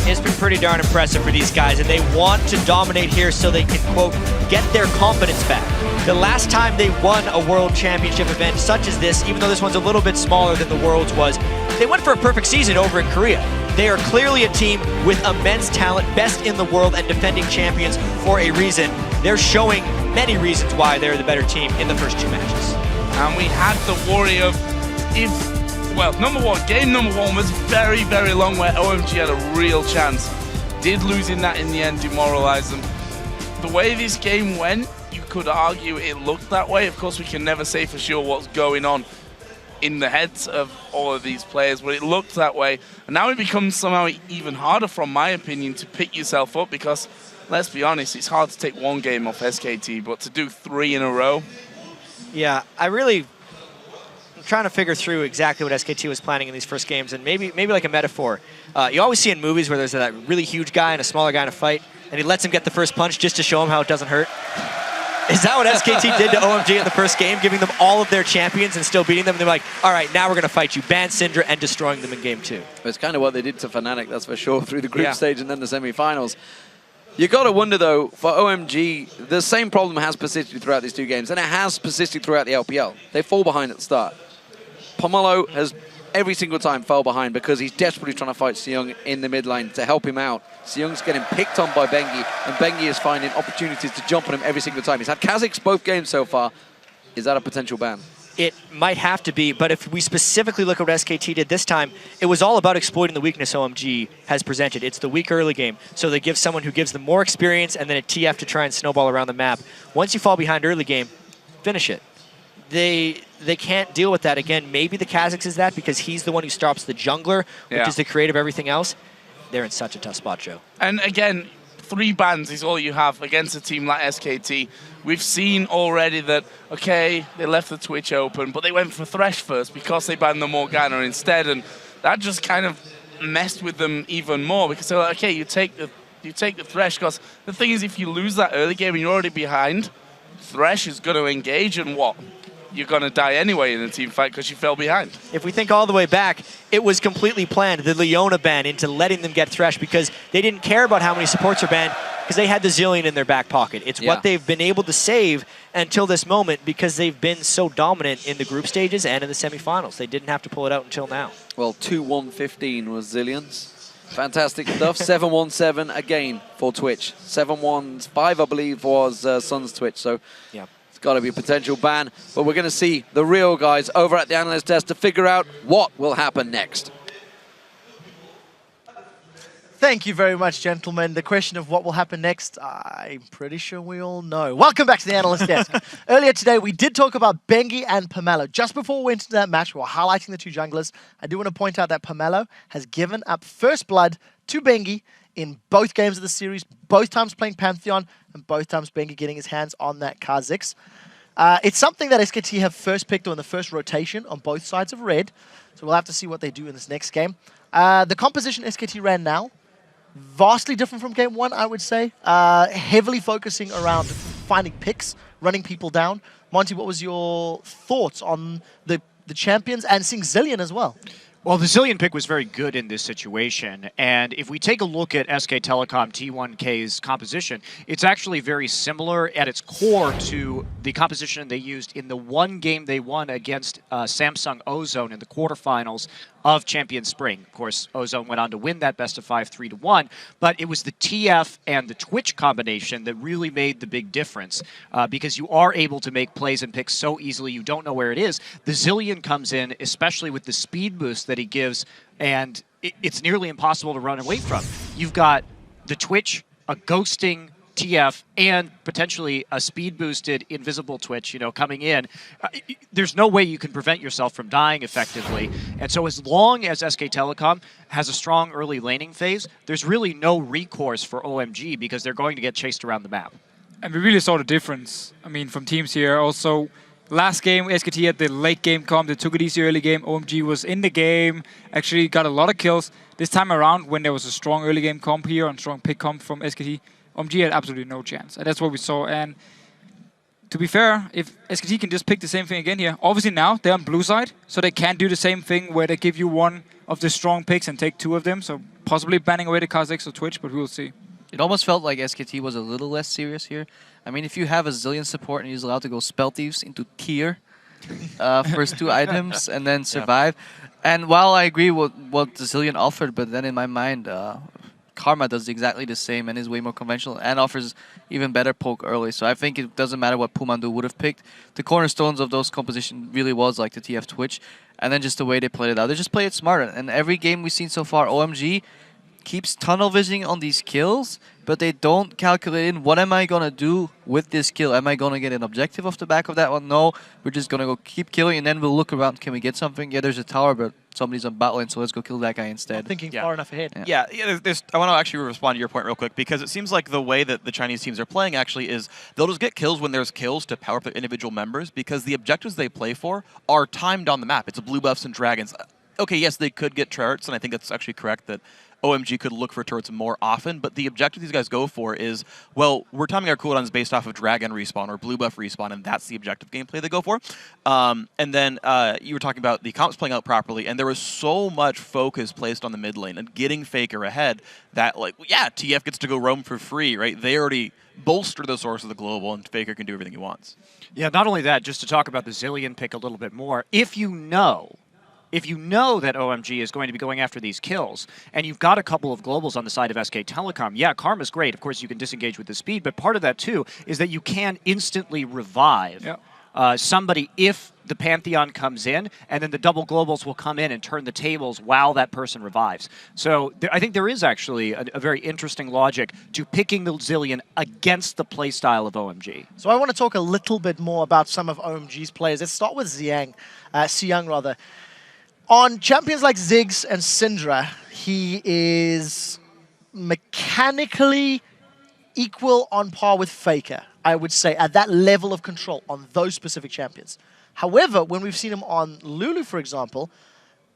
It's been pretty darn impressive for these guys, and they want to dominate here so they can, quote, get their confidence back. The last time they won a World Championship event such as this, even though this one's a little bit smaller than the Worlds was, they went for a perfect season over in Korea. They are clearly a team with immense talent, best in the world and defending champions for a reason. They're showing many reasons why they're the better team in the first 2 matches. And we had the worry of if... Well, game number one was very, very long where OMG had a real chance. Did losing that in the end demoralize them. The way this game went, you could argue it looked that way. Of course, we can never say for sure what's going on. in the heads of all of these players, but it looked that way. And now it becomes somehow even harder, from my opinion, to pick yourself up because, let's be honest, it's hard to take one game off SKT, but to do 3 in a row. Yeah, I'm trying to figure through exactly what SKT was planning in these first games, and maybe like a metaphor. You always see in movies where there's that really huge guy and a smaller guy in a fight, and he lets him get the first punch just to show him how it doesn't hurt. Is that what SKT did to OMG in the first game, giving them all of their champions and still beating them? And they're like, all right, now we're going to fight you, ban Syndra, and destroying them in game 2. It's kind of what they did to Fnatic, that's for sure, through the group stage and then the semi-finals. You got to wonder, though, for OMG, the same problem has persisted throughout these 2 games, and it has persisted throughout the LPL. They fall behind at the start. Pomelo has every single time fell behind because he's desperately trying to fight Seung in the mid lane to help him out. Seung's getting picked on by Bengi, and Bengi is finding opportunities to jump on him every single time. He's had Kha'Zix both games so far. Is that a potential ban? It might have to be, but if we specifically look at what SKT did this time, it was all about exploiting the weakness OMG has presented. It's the weak early game, so they give someone who gives them more experience and then a TF to try and snowball around the map. Once you fall behind early game, finish it. They can't deal with that. Again, maybe the Kha'Zix is that because he's the one who stops the jungler, which is the create of everything else. They're in such a tough spot, Joe. And again, 3 bans is all you have against a team like SKT. We've seen already that, okay, they left the Twitch open, but they went for Thresh first because they banned the Morgana instead, and that just kind of messed with them even more because they're like, okay, you take the Thresh, because the thing is, if you lose that early game and you're already behind, Thresh is going to engage, and what? You're going to die anyway in a team fight because you fell behind. If we think all the way back, it was completely planned, the Leona ban, into letting them get Thresh because they didn't care about how many supports are banned because they had the Zillion in their back pocket. It's what they've been able to save until this moment because they've been so dominant in the group stages and in the semifinals. They didn't have to pull it out until now. Well, 2-1-15 was Zillion's. Fantastic stuff. 7-1-7 again for Twitch. 7-1-5, I believe, was Sun's Twitch. So it's got to be a potential ban. But we're going to see the real guys over at the analyst desk to figure out what will happen next. Thank you very much, gentlemen. The question of what will happen next, I'm pretty sure we all know. Welcome back to the analyst desk. Earlier today, we did talk about Bengi and Pomelo. Just before we went into that match, we were highlighting the 2 junglers. I do want to point out that Pomelo has given up first blood to Bengi in both games of the series, both times playing Pantheon, and both times Bengi getting his hands on that Kha'Zix. It's something that SKT have first picked on the first rotation on both sides of red, so we'll have to see what they do in this next game. The composition SKT ran now, vastly different from game 1, I would say. Heavily focusing around finding picks, running people down. Monty, what was your thoughts on the champions and seeing Zillion as well? Well, the Zillion pick was very good in this situation, and if we take a look at SK Telecom T1K's composition, it's actually very similar at its core to the composition they used in the one game they won against Samsung Ozone in the quarterfinals of Champion Spring. Of course, Ozone went on to win that best of 5, 3-1, but it was the TF and the Twitch combination that really made the big difference because you are able to make plays and picks so easily you don't know where it is. The Zillion comes in, especially with the speed boost that he gives, and it's nearly impossible to run away from. You've got the Twitch, a ghosting TF, and potentially a speed-boosted invisible Twitch, coming in. There's no way you can prevent yourself from dying effectively. And so as long as SK Telecom has a strong early laning phase, there's really no recourse for OMG because they're going to get chased around the map. And we really saw the difference, from teams here. Also, last game, SKT had the late game comp. They took it easy early game. OMG was in the game, actually got a lot of kills. This time around, when there was a strong early game comp here and strong pick comp from SKT, OMG had absolutely no chance. And that's what we saw. And to be fair, if SKT can just pick the same thing again here, obviously now they're on blue side, so they can't do the same thing where they give you one of the strong picks and take 2 of them. So possibly banning away the Kha'Zix or Twitch, but we'll see. It almost felt like SKT was a little less serious here. I mean, if you have a Zillion support and he's allowed to go Spell Thieves into tier, first 2 items, and then survive. And while I agree with what the Zillion offered, but then in my mind, Karma does exactly the same and is way more conventional and offers even better poke early. So I think it doesn't matter what Pumandu would have picked. The cornerstones of those composition really was like the TF Twitch, and then just the way they played it out. They just played it smarter. And every game we've seen so far, OMG keeps tunnel visioning on these kills, but they don't calculate in what am I gonna do with this kill. Am I gonna get an objective off the back of that one? No, we're just gonna go keep killing, and then we'll look around. Can we get something? Yeah, there's a tower, but somebody's on bot lane, so let's go kill that guy instead. Thinking far enough ahead. Yeah, I want to actually respond to your point real quick, because it seems like the way that the Chinese teams are playing actually is they'll just get kills when there's kills to power up their individual members, because the objectives they play for are timed on the map. It's blue buffs and dragons. Okay, yes, they could get turrets, and I think that's actually correct that OMG could look for turrets more often, but the objective these guys go for is, well, we're timing our cooldowns based off of dragon respawn or blue buff respawn, and that's the objective gameplay they go for. And then you were talking about the comps playing out properly, and there was so much focus placed on the mid lane and getting Faker ahead that, like, yeah, TF gets to go roam for free, right? They already bolster the source of the global, and Faker can do everything he wants. Yeah, not only that, just to talk about the Zilean pick a little bit more, if you know that OMG is going to be going after these kills, and you've got a couple of globals on the side of SK Telecom, yeah, Karma's great. Of course, you can disengage with the speed, but part of that, too, is that you can instantly revive somebody if the Pantheon comes in, and then the double globals will come in and turn the tables while that person revives. So I think there is actually a very interesting logic to picking the Zilean against the playstyle of OMG. So I want to talk a little bit more about some of OMG's players. Let's start with Xiang rather. On champions like Ziggs and Syndra, he is mechanically equal on par with Faker, I would say, at that level of control on those specific champions. However, when we've seen him on Lulu, for example,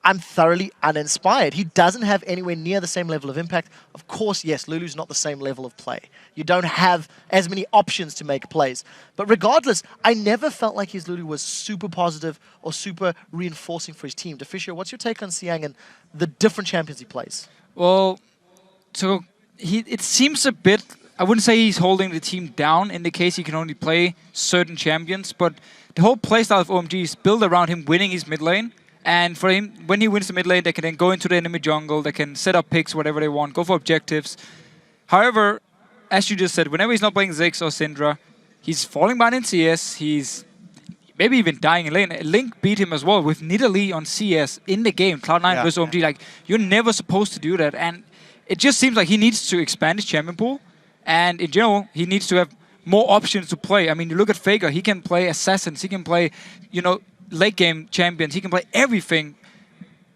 I'm thoroughly uninspired. He doesn't have anywhere near the same level of impact. Of course, yes, Lulu's not the same level of play. You don't have as many options to make plays. But regardless, I never felt like his Lulu was super positive or super reinforcing for his team. Deficio, what's your take on Xiang and the different champions he plays? Well, so it seems a bit, I wouldn't say he's holding the team down in the case he can only play certain champions, but the whole playstyle of OMG is built around him winning his mid lane. And for him, when he wins the mid lane, they can then go into the enemy jungle, they can set up picks, whatever they want, go for objectives. However, as you just said, whenever he's not playing Ziggs or Syndra, he's falling behind in CS, he's maybe even dying in lane. Link beat him as well with Nidalee on CS in the game, Cloud9 versus OMG. Like, you're never supposed to do that. And it just seems like he needs to expand his champion pool. And in general, he needs to have more options to play. I mean, you look at Faker, he can play Assassins, he can play, you know, late game champions, he can play everything.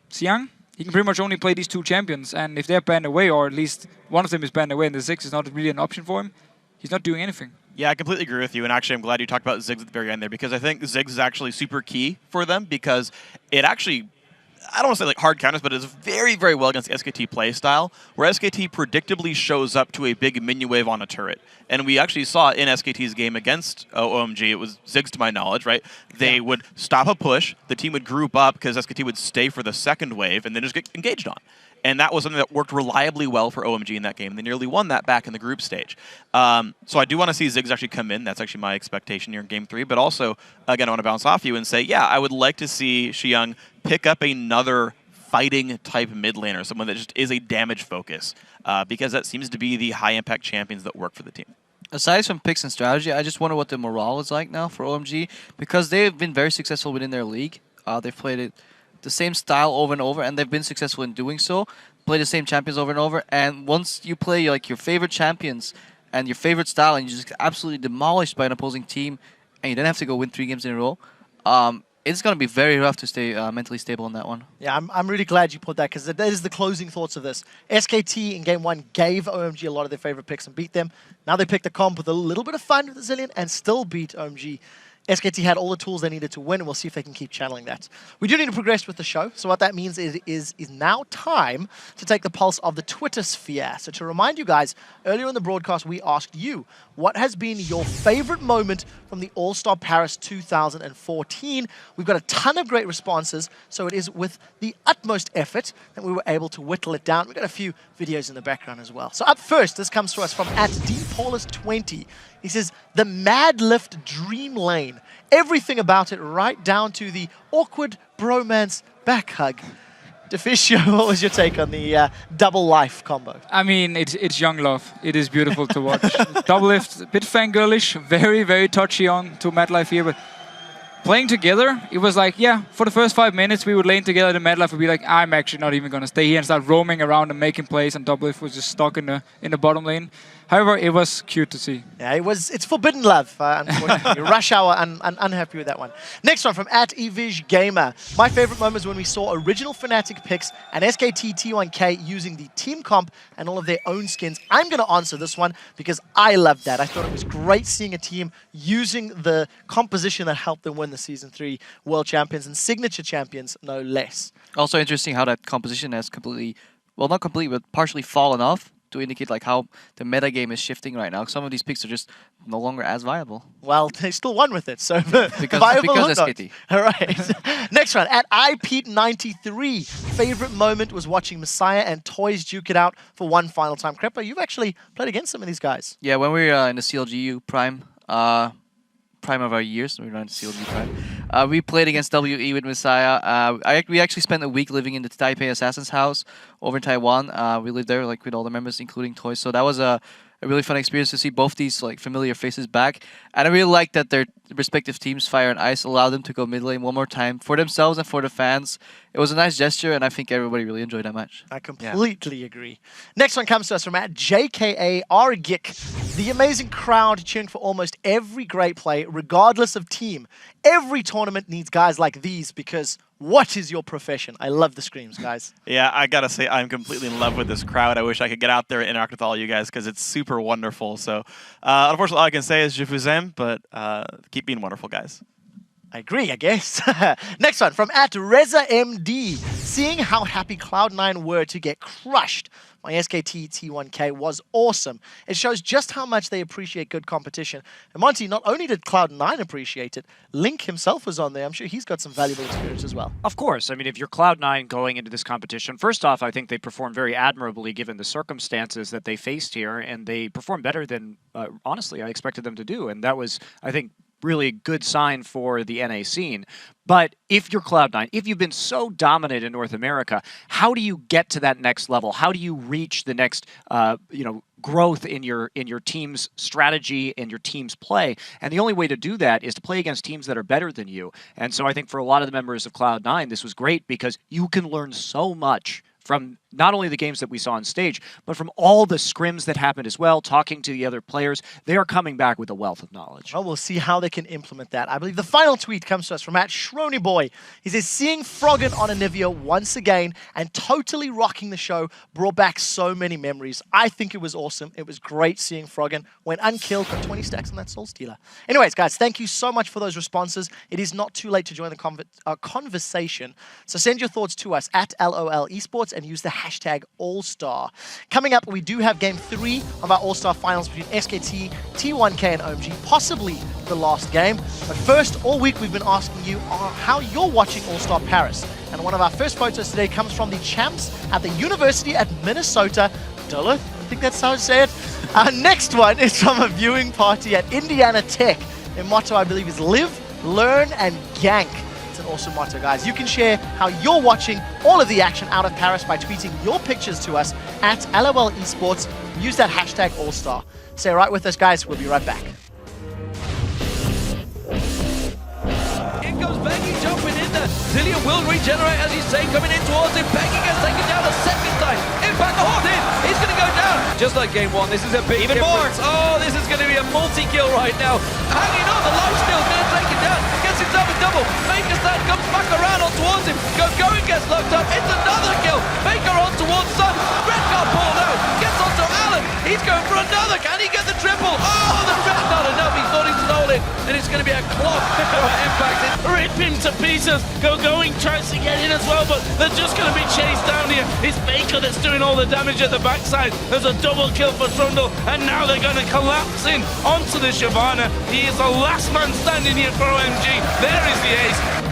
Xiang, he can pretty much only play these two champions, and if they're banned away, or at least one of them is banned away and the Ziggs is not really an option for him, he's not doing anything. Yeah, I completely agree with you, and actually I'm glad you talked about Ziggs at the very end there, because I think Ziggs is actually super key for them, because it actually, I don't want to say like hard counters, but it's very, very well against the SKT playstyle, where SKT predictably shows up to a big minion wave on a turret. And we actually saw in SKT's game against OMG, it was Ziggs to my knowledge, right? They would stop a push, the team would group up because SKT would stay for the second wave and then just get engaged on. And that was something that worked reliably well for OMG in that game. They nearly won that back in the group stage. So I do want to see Ziggs actually come in. That's actually my expectation here in Game 3. But also, again, I want to bounce off you and say, yeah, I would like to see Xiang pick up another fighting type mid laner, someone that just is a damage focus, because that seems to be the high impact champions that work for the team. Aside from picks and strategy, I just wonder what the morale is like now for OMG, because they've been very successful within their league. They've played it the same style over and over, and they've been successful in doing so. Play the same champions over and over, and once you play like your favorite champions and your favorite style, and you just get absolutely demolished by an opposing team, and you don't have to go win 3 games in a row, it's going to be very rough to stay mentally stable in that one. Yeah, I'm really glad you put that, because that is the closing thoughts of this. SKT in Game 1 gave OMG a lot of their favorite picks and beat them. Now they picked a comp with a little bit of fun with the Zilean and still beat OMG. SKT had all the tools they needed to win, and we'll see if they can keep channeling that. We do need to progress with the show, so what that means is now time to take the pulse of the Twitter sphere. So to remind you guys, earlier in the broadcast, we asked you, what has been your favorite moment from the All-Star Paris 2014? We've got a ton of great responses, so it is with the utmost effort that we were able to whittle it down. We've got a few videos in the background as well. So up first, this comes to us from @dpaulus20. He says, the Mad Lift Dream Lane. Everything about it, right down to the awkward bromance back hug. Deficio, what was your take on the double life combo? I mean, it's young love. It is beautiful to watch. Double lift, a bit fangirlish, very, very touchy on to Mad Life here, but playing together, it was like, yeah, for the first 5 minutes, we would lane together, and MetLife would be like, I'm actually not even going to stay here, and start roaming around and making plays, and Doublelift was just stuck in the bottom lane. However, it was cute to see. Yeah, it's forbidden love, unfortunately. Rush Hour, and unhappy with that one. Next one from @EvishGamer. My favorite moment is when we saw original Fnatic picks and SKT T1K using the team comp and all of their own skins. I'm going to answer this one because I loved that. I thought it was great seeing a team using the composition that helped them win the Season 3 World Champions and Signature Champions, no less. Also interesting how that composition has completely, well, not completely, but partially fallen off, to indicate like how the meta game is shifting right now. Some of these picks are just no longer as viable. Well, they still won with it, so because SKT. All right. Next one, @iPete93. Favorite moment was watching Messiah and Toys duke it out for one final time. Crepper, you've actually played against some of these guys. Yeah, when we were in the CLGU prime of our years, we were not in CLG prime. We played against WE with Messiah. We actually spent a week living in the Taipei Assassin's house over in Taiwan. We lived there like with all the members, including Toys. So that was a really fun experience to see both these like familiar faces back. And I really like that their respective teams, Fire and Ice, allowed them to go mid lane one more time for themselves and for the fans. It was a nice gesture, and I think everybody really enjoyed that match. I completely agree. Next one comes to us from @JKARGIC. The amazing crowd cheering for almost every great play, regardless of team. Every tournament needs guys like these because what is your profession? I love the screams, guys. Yeah, I gotta say, I'm completely in love with this crowd. I wish I could get out there and interact with all you guys because it's super wonderful. So, unfortunately, all I can say is je vous aime, but keep being wonderful, guys. I agree, I guess. Next one from @RezaMD. Seeing how happy Cloud9 were to get crushed by SKT T1K was awesome. It shows just how much they appreciate good competition. And Monty, not only did Cloud9 appreciate it, Link himself was on there. I'm sure he's got some valuable experience as well. Of course. I mean, if you're Cloud9 going into this competition, first off, I think they performed very admirably given the circumstances that they faced here, and they performed better than, honestly, I expected them to do. And that was, I think, really a good sign for the NA scene. But if you're Cloud9, if you've been so dominant in North America, how do you get to that next level? How do you reach the next, growth in your team's strategy and your team's play? And the only way to do that is to play against teams that are better than you. And so I think for a lot of the members of Cloud9, this was great because you can learn so much from not only the games that we saw on stage, but from all the scrims that happened as well, talking to the other players. They are coming back with a wealth of knowledge. Well, we'll see how they can implement that. I believe the final tweet comes to us from @Shronyboy. He says, seeing Froggen on Anivia once again and totally rocking the show brought back so many memories. I think it was awesome. It was great seeing Froggen. Went unkilled, got 20 stacks on that Soul Stealer. Anyways, guys, thank you so much for those responses. It is not too late to join the conversation. So send your thoughts to us @LOL Esports and use the hashtag All-Star. Coming up, we do have Game 3 of our All-Star Finals between SKT, T1K, and OMG, possibly the last game. But first, all week we've been asking you how you're watching All-Star Paris. And one of our first photos today comes from the champs at the University at Minnesota. Dolo, I think that's how to say it. Our next one is from a viewing party at Indiana Tech. Their motto, I believe, is live, learn, and gank. It's an awesome motto, guys. You can share how you're watching all of the action out of Paris by tweeting your pictures to us @LOL Esports. Use that hashtag All-Star. Stay right with us, guys. We'll be right back. In goes Peggy jumping in there. Zillion will regenerate, as you say, coming in towards him. Peggy gets taken down a second time. Impact the Horde in. He's going to go down. Just like game one, this is a big difference. Oh, this is going to be a multi-kill right now. Hanging on, the life steal going to take him down. Gets himself a double. Faker Stan comes back around on towards him. Going gets locked up. It's another kill. Faker on towards Sun. Red card pulled out. Gets onto Allen. He's going for another. Can he get the triple? Oh, the red not enough. He thought he stole it. And it's going to be a clock for Impact. Rip him to pieces. Going tries to get in as well, but they're just going to be chased down here. It's Faker that's doing all the damage at the backside. There's a double kill for Trundle, and now they're going to collapse in onto the Shyvana. He is the last man standing here for OMG. There is the ace.